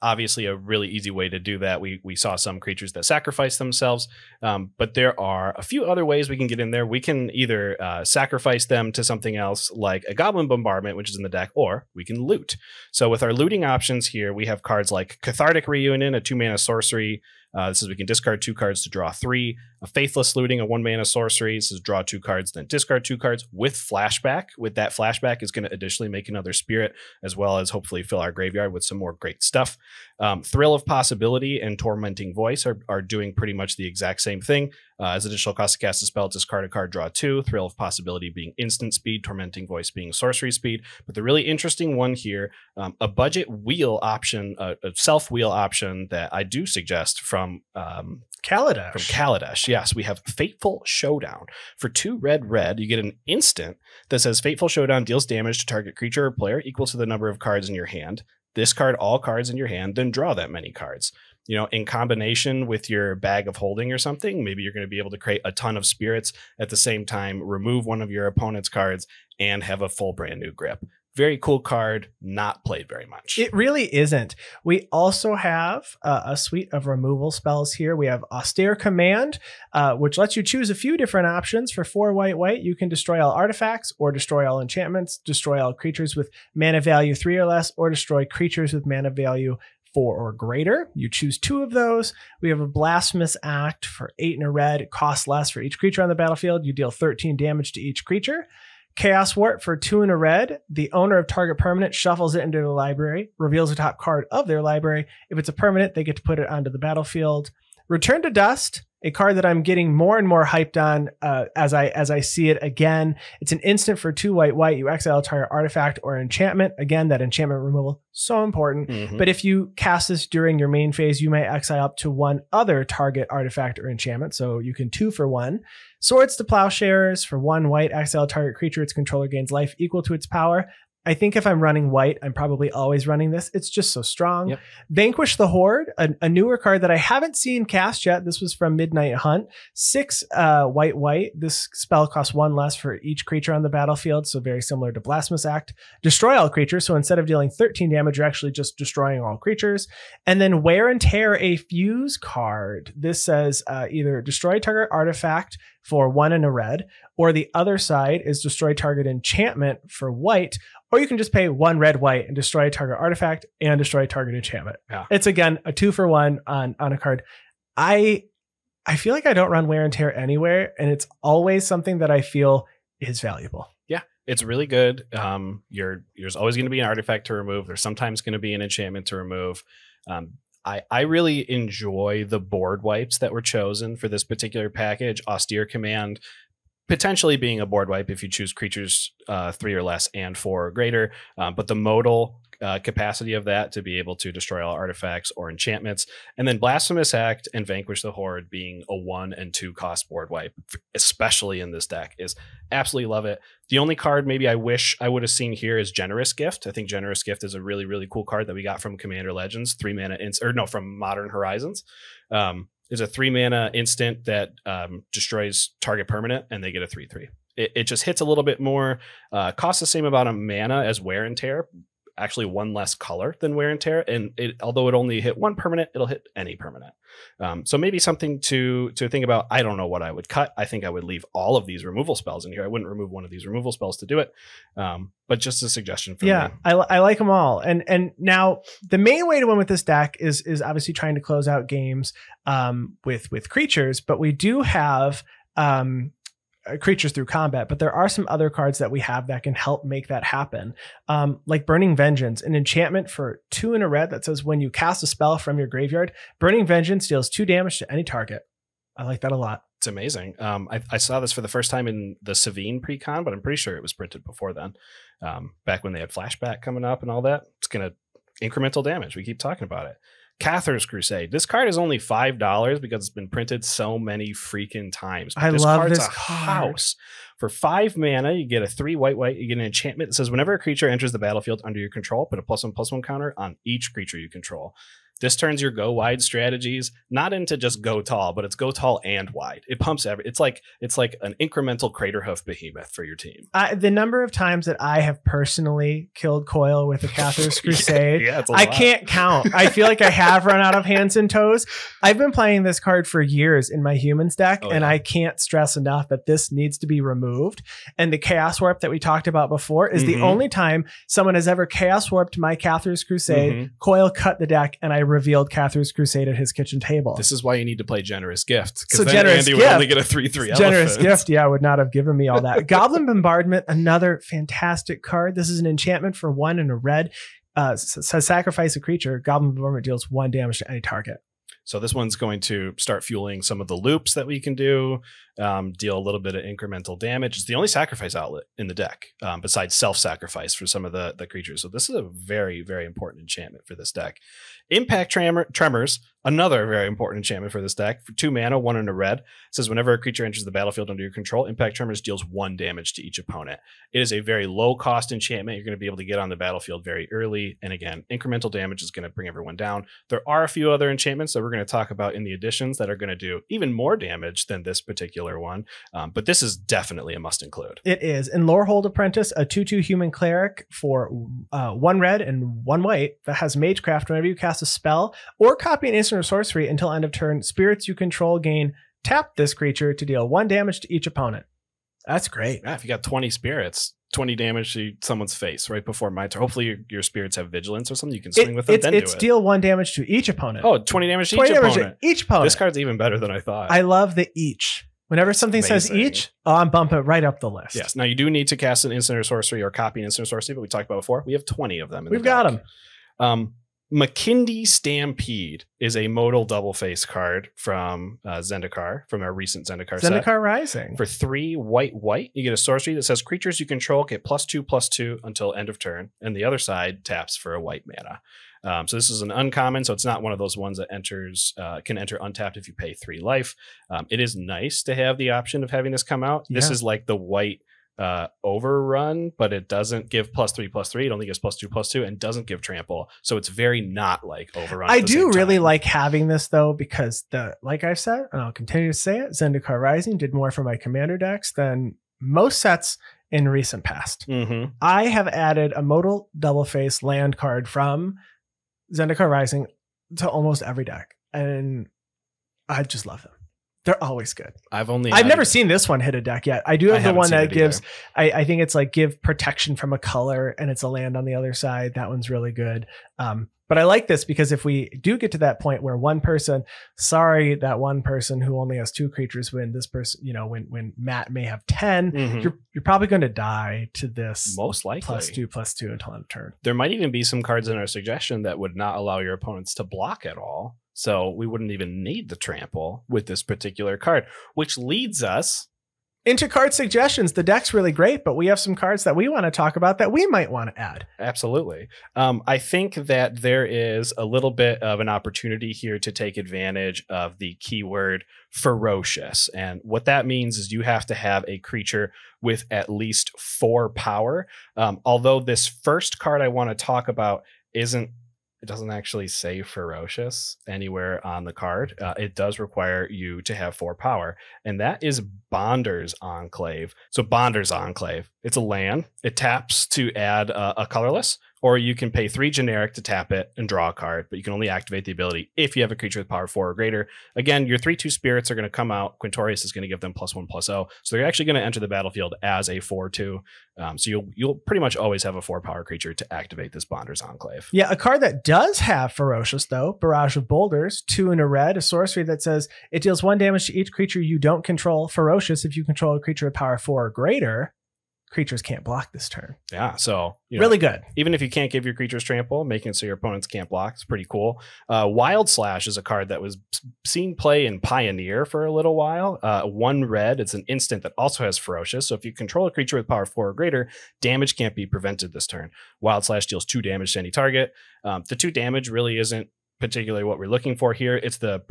Obviously, a really easy way to do that. We saw some creatures that sacrifice themselves, but there are a few other ways we can get in there. We can either sacrifice them to something else like a Goblin Bombardment, which is in the deck, or we can loot. So with our looting options here, we have cards like Cathartic Reunion, a 2-mana sorcery. This is we can discard 2 cards to draw 3. A Faithless Looting, a 1-mana sorcery. This is draw 2 cards, then discard 2 cards with flashback. With that flashback is going to additionally make another spirit, as well as hopefully fill our graveyard with some more great stuff. Thrill of Possibility and Tormenting Voice are doing pretty much the exact same thing. As additional cost to cast a spell, discard a card, draw 2. Thrill of Possibility being instant speed, Tormenting Voice being sorcery speed. But the really interesting one here, a budget wheel option, a self-wheel option that I do suggest from Kaladesh. From Kaladesh, yes. We have Fateful Showdown. For 2 red, you get an instant that says Fateful Showdown deals damage to target creature or player equal to the number of cards in your hand. Discard all cards in your hand, then draw that many cards. You know, in combination with your Bag of Holding or something, maybe you're going to be able to create a ton of spirits at the same time, remove one of your opponent's cards, and have a full brand new grip. Very cool card, not played very much. It really isn't. We also have a suite of removal spells here. We have Austere Command, which lets you choose a few different options. For 4 white, you can destroy all artifacts or destroy all enchantments, destroy all creatures with mana value 3 or less, or destroy creatures with mana value 4 or greater. You choose 2 of those. We have a Blasphemous Act for 8 and a red. It costs less for each creature on the battlefield. You deal 13 damage to each creature. Chaos Wart for 2 and a red. The owner of target permanent shuffles it into the library, reveals the top card of their library. If it's a permanent, they get to put it onto the battlefield. Return to Dust, a card that I'm getting more and more hyped on as I see it again. It's an instant for 2 white. You exile a target artifact or enchantment. Again, that enchantment removal, so important. But if you cast this during your main phase, you may exile up to 1 other target artifact or enchantment. So you can 2 for 1. Swords to Plowshares for 1 white, exile a target creature. Its controller gains life equal to its power. I think if I'm running white, I'm probably always running this. It's just so strong. Yep. Vanquish the Horde, a newer card that I haven't seen cast yet. This was from Midnight Hunt. 6 white. This spell costs 1 less for each creature on the battlefield, so very similar to Blasphemous Act. Destroy all creatures, so instead of dealing 13 damage, you're actually just destroying all creatures. And then Wear and Tear, a fuse card. This says either destroy target artifact for 1 and a red, or the other side is destroy target enchantment for white, or you can just pay 1 red white and destroy target artifact and destroy target enchantment. Yeah. It's again a 2 for 1 on a card. I feel like I don't run Wear and Tear anywhere, and it's always something that I feel is valuable. Yeah, it's really good. There's always going to be an artifact to remove. There's sometimes going to be an enchantment to remove. I really enjoy the board wipes that were chosen for this particular package. Austere Command potentially being a board wipe if you choose creatures 3 or less and 4 or greater, but the modal capacity of that to be able to destroy all artifacts or enchantments, and then Blasphemous Act and Vanquish the Horde being a 1 and 2 cost board wipe, especially in this deck, is absolutely love it. The only card maybe I wish I would have seen here is Generous Gift. I think Generous Gift is a really, really cool card that we got from Commander Legends, 3 mana from Modern Horizons. Is a 3 mana instant that destroys target permanent, and they get a 3/3. It just hits a little bit more, costs the same amount of mana as Wear and Tear, actually 1 less color than Wear and Tear, and although it only hit 1 permanent, it'll hit any permanent. So maybe something to think about. I don't know what I would cut. I think I would leave all of these removal spells in here. I wouldn't remove one of these removal spells to do it, but just a suggestion for me. I like them all. And now the main way to win with this deck is obviously trying to close out games with creatures, but we do have creatures through combat, but there are some other cards that we have that can help make that happen. Like Burning Vengeance, an enchantment for 2 and a red that says when you cast a spell from your graveyard, Burning Vengeance deals 2 damage to any target. I like that a lot. It's amazing. I saw this for the first time in the Savine pre-con, but I'm pretty sure it was printed before then. Back when they had Flashback coming up and all that. It's going to incremental damage. We keep talking about it. Cather's Crusade. This card is only $5 because it's been printed so many freaking times. But I love this house. For 5 mana, you get a 3 white. You get an enchantment that says whenever a creature enters the battlefield under your control, put a +1/+1 counter on each creature you control. This turns your go wide strategies not into just go tall, but it's go tall and wide. It pumps it's like an incremental Craterhoof behemoth for your team. The number of times that I have personally killed Coil with a Cather's Crusade, I can't count. I feel like I have run out of hands and toes. I've been playing this card for years in my humans deck, and I can't stress enough that this needs to be removed. And the Chaos Warp that we talked about before is the only time someone has ever Chaos Warped my Cather's Crusade. Coil cut the deck, and I revealed Cather's Crusade at his kitchen table. This is why you need to play Generous Gift. So then Generous Andy Gift would only get a 3/3 Generous Gift, would not have given me all that. Goblin Bombardment, another fantastic card. This is an enchantment for 1 and a red. Says sacrifice a creature. Goblin Bombardment deals 1 damage to any target. So this one's going to start fueling some of the loops that we can do, deal a little bit of incremental damage. It's the only sacrifice outlet in the deck, besides self-sacrifice for some of the creatures. So this is a very, very important enchantment for this deck. Impact Tremors, another very important enchantment for this deck. For 2 mana, 1 and a red. It says whenever a creature enters the battlefield under your control, Impact Tremors deals 1 damage to each opponent. It is a very low-cost enchantment. You're going to be able to get on the battlefield very early. And again, incremental damage is going to bring everyone down. There are a few other enchantments that we're going to talk about in the additions that are going to do even more damage than this particular one. But this is definitely a must-include. It is. In Lorehold Apprentice, a 2/2 human cleric for 1 red and 1 white that has Magecraft. Whenever you cast a spell or copy an instant or sorcery until end of turn, spirits you control gain tap this creature to deal 1 damage to each opponent. That's great. Yeah, if you got 20 spirits, 20 damage to someone's face right before my turn. Hopefully your spirits have vigilance or something. You can swing with them, then it's deal 1 damage to each opponent. Oh, 20 damage to each opponent. This card's even better than I thought. I love the each. Whenever something says each, I'm bumping it right up the list. Yes. Now you do need to cast an instant or sorcery or copy an instant or sorcery, but we talked about before. We have 20 of them. We've got them. Mckindy Stampede is a modal double face card from Zendikar, from our recent Zendikar set. Zendikar Rising. For 3 white, you get a sorcery that says creatures you control get +2/+2 until end of turn, and the other side taps for a white mana. So this is an uncommon, so it's not one of those ones that can enter untapped if you pay 3 life. It is nice to have the option of having this come out. This is like the white Overrun, but it doesn't give +3/+3. It only gives +2/+2 and doesn't give trample. So it's very not like Overrun. I do really like having this though, because like I've said, and I'll continue to say it, Zendikar Rising did more for my commander decks than most sets in recent past. I have added a modal double face land card from Zendikar Rising to almost every deck, and I just love them. They're always good. I've never seen this one hit a deck yet. I do have the one that gives, I think it's like give protection from a color and it's a land on the other side. That one's really good. But I like this because if we do get to that point where one person, that one person who only has 2 creatures when this person, when Matt may have 10, you're probably going to die to this most likely +2/+2 until end turn. There might even be some cards in our suggestion that would not allow your opponents to block at all. So we wouldn't even need the trample with this particular card, which leads us into card suggestions. The deck's really great, but we have some cards that we want to talk about that we might want to add. Absolutely. I think that there is a little bit of an opportunity here to take advantage of the keyword ferocious. And what that means is you have to have a creature with at least 4 power. Although this first card I want to talk about it doesn't actually say ferocious anywhere on the card. It does require you to have 4 power, and that is Bonder's Enclave. So Bonder's Enclave, it's a land. It taps to add a colorless, or you can pay 3 generic to tap it and draw a card, but you can only activate the ability if you have a creature with power 4 or greater. Again, your 3/2 spirits are going to come out. Quintorius is going to give them +1/+0. So they're actually going to enter the battlefield as a 4/2. So you'll pretty much always have a 4 power creature to activate this Bonder's Enclave. Yeah, a card that does have ferocious though, Barrage of Boulders, 2 in a red, a sorcery that says it deals 1 damage to each creature you don't control. Ferocious if you control a creature with power 4 or greater. Creatures can't block this turn. Yeah, so really good. Even if you can't give your creatures trample, making it so your opponents can't block, it's pretty cool. Wild Slash is a card that was seen play in Pioneer for a little while. 1 red, it's an instant that also has ferocious. So if you control a creature with power 4 or greater, damage can't be prevented this turn. Wild Slash deals 2 damage to any target. The 2 damage really isn't particularly what we're looking for here. It's the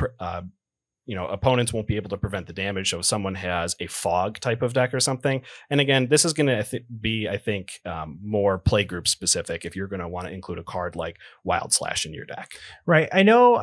opponents won't be able to prevent the damage. So if someone has a fog type of deck or something, and again, this is going to be, I think, more playgroup specific if you're going to want to include a card like Wild Slash in your deck. Right. I know.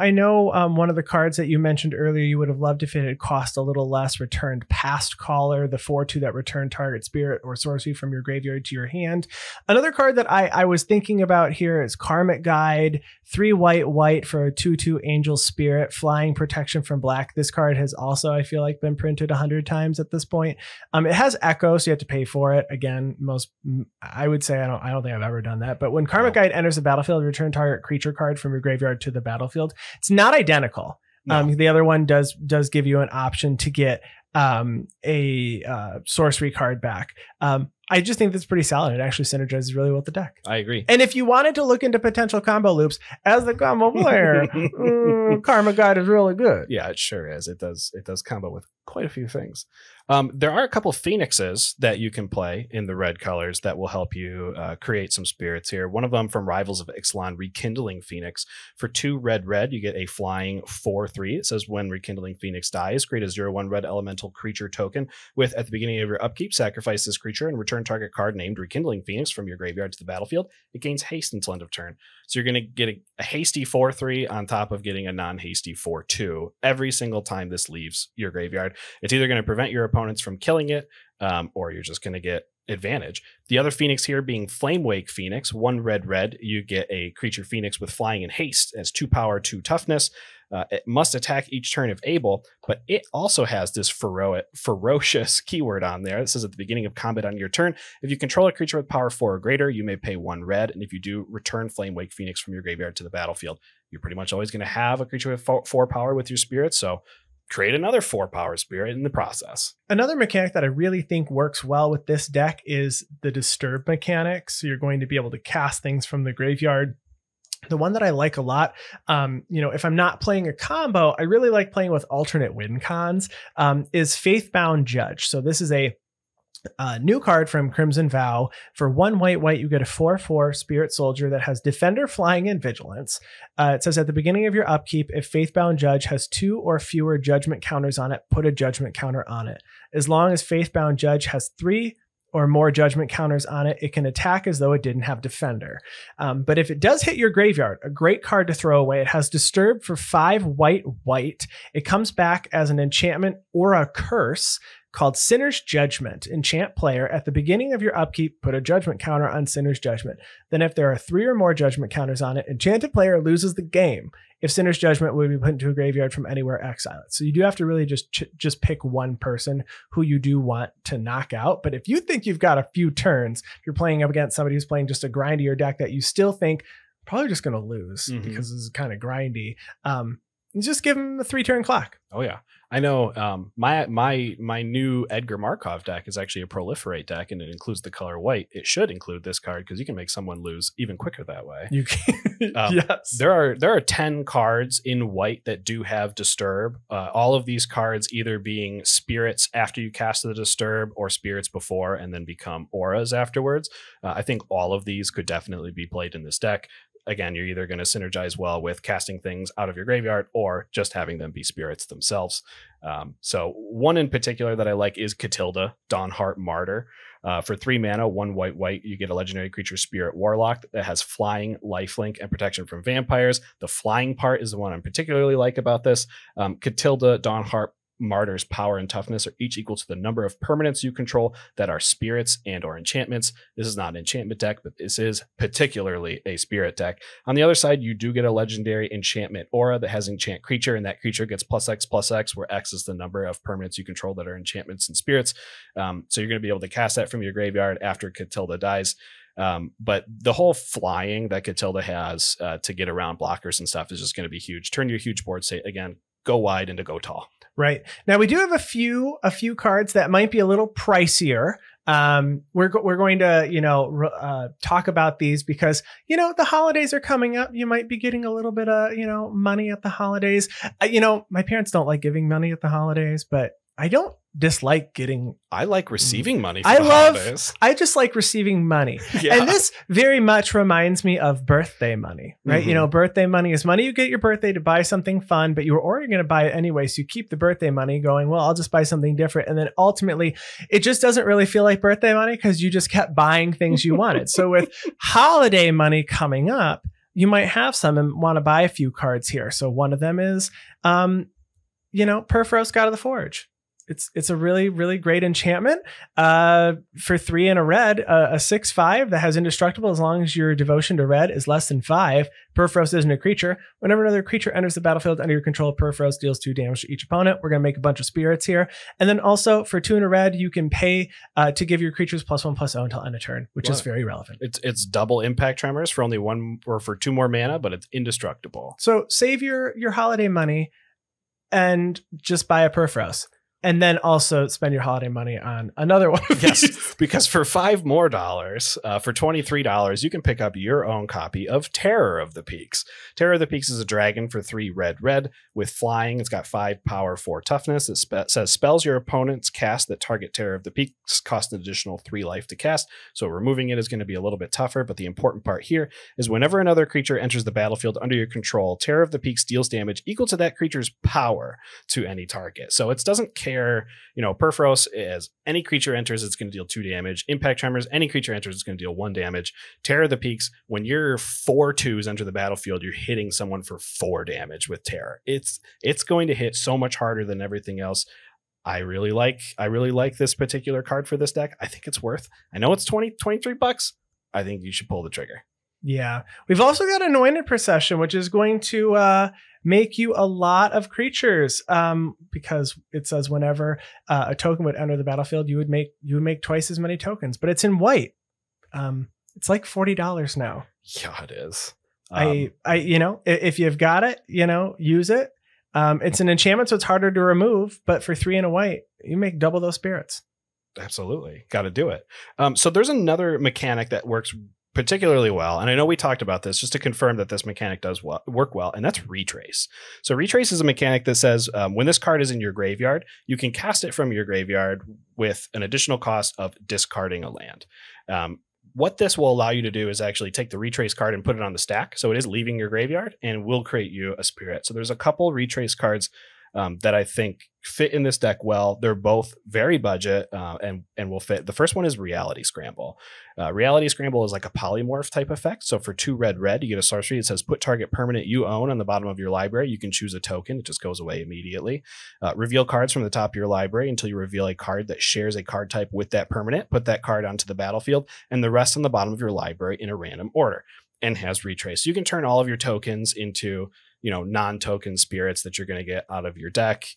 One of the cards that you mentioned earlier, you would have loved if it had cost a little less. Returned Past Caller, the 4/2 that returned target spirit or sorcery from your graveyard to your hand. Another card that I was thinking about here is Karmic Guide, 3 white for a 2/2 Angel Spirit, flying protection from black. This card has also, I feel like, been printed 100 times at this point. It has Echo, so you have to pay for it. Again, I would say I don't think I've ever done that. But when Karmic Guide enters the battlefield, return target creature card from your graveyard to the battlefield. It's not identical. No. The other one does give you an option to get a sorcery card back. I just think that's pretty solid. It actually synergizes really well with the deck. I agree. And if you wanted to look into potential combo loops as the combo player, Karma Guide is really good. Yeah, it sure is. It does combo with quite a few things. There are a couple Phoenixes that you can play in the red colors that will help you create some spirits here. One of them from Rivals of Ixalan, Rekindling Phoenix. For 2 red, you get a flying 4/3. It says when Rekindling Phoenix dies, create a 0/1 red elemental creature token with, at the beginning of your upkeep, sacrifice this creature and return target card named Rekindling Phoenix from your graveyard to the battlefield. It gains haste until end of turn. So you're going to get a hasty 4/3 on top of getting a non-hasty 4/2 every single time this leaves your graveyard. It's either going to prevent your opponents from killing it, or you're just going to get advantage. The other Phoenix here being Flamewake Phoenix, 1 red, you get a creature Phoenix with flying and haste. It has 2 power, 2 toughness. It must attack each turn if able, but it also has this ferocious keyword on there. It says at the beginning of combat on your turn, if you control a creature with power 4 or greater, you may pay 1 red, and if you do, return Flamewake Phoenix from your graveyard to the battlefield. You're pretty much always going to have a creature with 4 power with your spirit, so create another 4 power spirit in the process. Another mechanic that I really think works well with this deck is the Disturb mechanic. So you're going to be able to cast things from the graveyard. The one that I like a lot, if I'm not playing a combo, I really like playing with alternate win cons, is Faithbound Judge. So this is a new card from Crimson Vow. For 1 white, you get a 4/4 Spirit Soldier that has Defender, Flying, and Vigilance. It says at the beginning of your upkeep, if Faithbound Judge has 2 or fewer judgment counters on it, put a judgment counter on it. As long as Faithbound Judge has 3 or more judgment counters on it, it can attack as though it didn't have defender. But if it does hit your graveyard, a great card to throw away. It has Disturb for 5 white. It comes back as an enchantment or a curse called Sinner's Judgment. Enchant player, at the beginning of your upkeep, put a judgment counter on Sinner's Judgment. Then if there are 3 or more judgment counters on it, enchanted player loses the game. If Sinner's Judgment would be put into a graveyard from anywhere, exile it. So you do have to really just pick one person who you do want to knock out. But if you think you've got a few turns, if you're playing up against somebody who's playing just a grindier deck that you still think probably just going to lose because this is kind of grindy, just give him a 3-turn clock. Oh yeah. I know my new Edgar Markov deck is actually a proliferate deck, and it includes the color white. It should include this card because you can make someone lose even quicker that way. You can. Yes. There are 10 cards in white that do have Disturb. All of these cards either being spirits after you cast the Disturb or spirits before and then become auras afterwards. I think all of these could definitely be played in this deck. Again, you're either going to synergize well with casting things out of your graveyard or just having them be spirits themselves. So one in particular that I like is Katilda, Dawn Hart Martyr. For 3 mana, 1 white, you get a legendary creature Spirit Warlock that has flying, lifelink, and protection from vampires. The flying part is the one I particularly like about this. Katilda, Dawn Hart Martyr's power and toughness are each equal to the number of permanents you control that are spirits and or enchantments. This is not an enchantment deck, but this is particularly a spirit deck. On the other side, you do get a legendary enchantment aura that has enchant creature, and that creature gets +X/+X, where X is the number of permanents you control that are enchantments and spirits. So you're going to be able to cast that from your graveyard after Katilda dies. But the whole flying that Katilda has to get around blockers and stuff is just going to be huge. Turn your huge board state, again, go wide into go tall. Right. Now we do have a few cards that might be a little pricier. We're going to, talk about these because, the holidays are coming up. You might be getting a little bit of, money at the holidays. My parents don't like giving money at the holidays, but I don't dislike getting. I like receiving money for the holidays. I just like receiving money. Yeah. And this very much reminds me of birthday money, right? Birthday money is money you get your birthday to buy something fun, but you were already going to buy it anyway. So you keep the birthday money going, well, I'll just buy something different. And then ultimately it just doesn't really feel like birthday money because you just kept buying things you wanted. So with holiday money coming up, you might have some and want to buy a few cards here. So one of them is, Purifying, God of the Forge. It's a really, really great enchantment for 3 and a red, a 6/5 that has indestructible as long as your devotion to red is less than 5. Purifying isn't a creature. Whenever another creature enters the battlefield under your control, Purifying deals 2 damage to each opponent. We're going to make a bunch of spirits here. And then also for 2 and a red, you can pay to give your creatures +1/+0 until end of turn, which is very relevant. It's double impact tremors for only 1 or for 2 more mana, but it's indestructible. So save your holiday money and just buy a Purifying. And then also spend your holiday money on another one. Yes, because for $5 more, for $23, you can pick up your own copy of Terror of the Peaks. Terror of the Peaks is a dragon for 3 red with flying. It's got 5 power, 4 toughness. It says spells your opponents cast that target Terror of the Peaks cost an additional 3 life to cast. So removing it is going to be a little bit tougher. But the important part here is whenever another creature enters the battlefield under your control, Terror of the Peaks deals damage equal to that creature's power to any target. So it doesn't care. Purifying, as any creature enters, it's going to deal 2 damage. Impact Tremors, any creature enters, it's going to deal 1 damage. Terror of the Peaks, when your 4/2s enter the battlefield, you're hitting someone for 4 damage with Terror. It's going to hit so much harder than everything else. I really like this particular card for this deck. I think it's worth. I know it's $23. I think you should pull the trigger. Yeah. We've also got Anointed Procession, which is going to make you a lot of creatures because it says whenever a token would enter the battlefield, you would make twice as many tokens, but it's in white. It's like $40 now. Yeah, it is. If you've got it, use it. It's an enchantment, so it's harder to remove, but for 3 and a white, you make double those spirits. Absolutely. Got to do it. So there's another mechanic that works particularly well, and I know we talked about this just to confirm that this mechanic does work well, and that's Retrace. So Retrace is a mechanic that says when this card is in your graveyard, you can cast it from your graveyard with an additional cost of discarding a land. What this will allow you to do is actually take the Retrace card and put it on the stack, so it is leaving your graveyard and will create you a spirit. So there's a couple Retrace cards that I think fit in this deck well. They're both very budget and will fit. The first one is Reality Scramble. Reality Scramble is like a polymorph type effect. So for 2 red, you get a sorcery. It says put target permanent you own on the bottom of your library. You can choose a token. It just goes away immediately. Reveal cards from the top of your library until you reveal a card that shares a card type with that permanent. Put that card onto the battlefield and the rest on the bottom of your library in a random order, and has retrace. So you can turn all of your tokens into, non-token spirits that you're going to get out of your deck.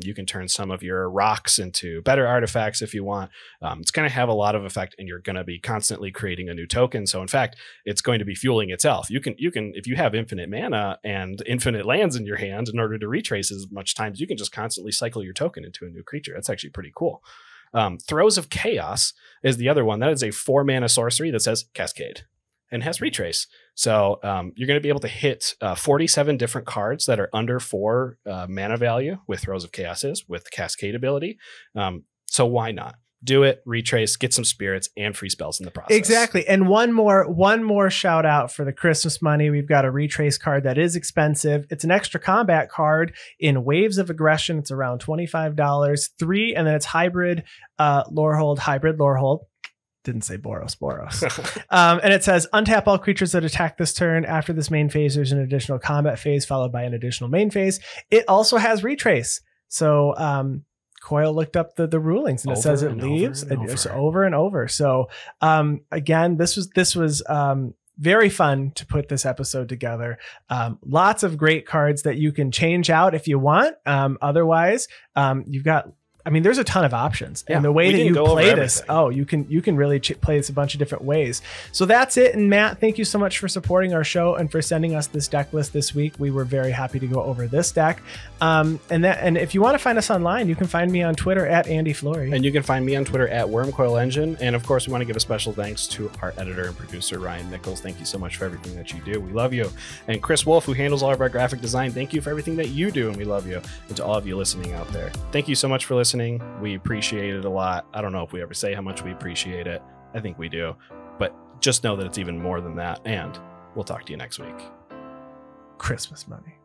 You can turn some of your rocks into better artifacts if you want. It's going to have a lot of effect, and you're going to be constantly creating a new token. So in fact, it's going to be fueling itself. You can, if you have infinite mana and infinite lands in your hand, in order to retrace as much times, you can just constantly cycle your token into a new creature. That's actually pretty cool. Throes of Chaos is the other one. That is a 4 mana sorcery that says Cascade and has retrace. So you're going to be able to hit 47 different cards that are under 4 mana value with Throes of Chaos with the Cascade ability. So why not? Do it, retrace, get some spirits and free spells in the process. Exactly. And one more shout out for the Christmas money. We've got a retrace card that is expensive. It's an extra combat card in Waves of Aggression. It's around $25. 3, and then it's hybrid Lorehold. Didn't say Boros. And it says untap all creatures that attack this turn. After this main phase, there's an additional combat phase followed by an additional main phase. It also has retrace. So Coyle looked up the rulings, and it says it leaves over and over. So again, this was very fun to put this episode together. Lots of great cards that you can change out if you want. Otherwise, you've got, there's a ton of options, and the way that you play this, you can really play this a bunch of different ways. So that's it. And Matt, thank you so much for supporting our show and for sending us this deck list this week. We were very happy to go over this deck. And if you want to find us online, you can find me on Twitter at Andy Flory. And you can find me on Twitter at Wormcoil Engine. And of course, we want to give a special thanks to our editor and producer, Ryan Nichols. Thank you so much for everything that you do. We love you. And Chris Wolf, who handles all of our graphic design, thank you for everything that you do, and we love you. And to all of you listening out there, thank you so much for listening. We appreciate it a lot. I don't know if we ever say how much we appreciate it. I think we do. But just know that it's even more than that. And we'll talk to you next week. Christmas money.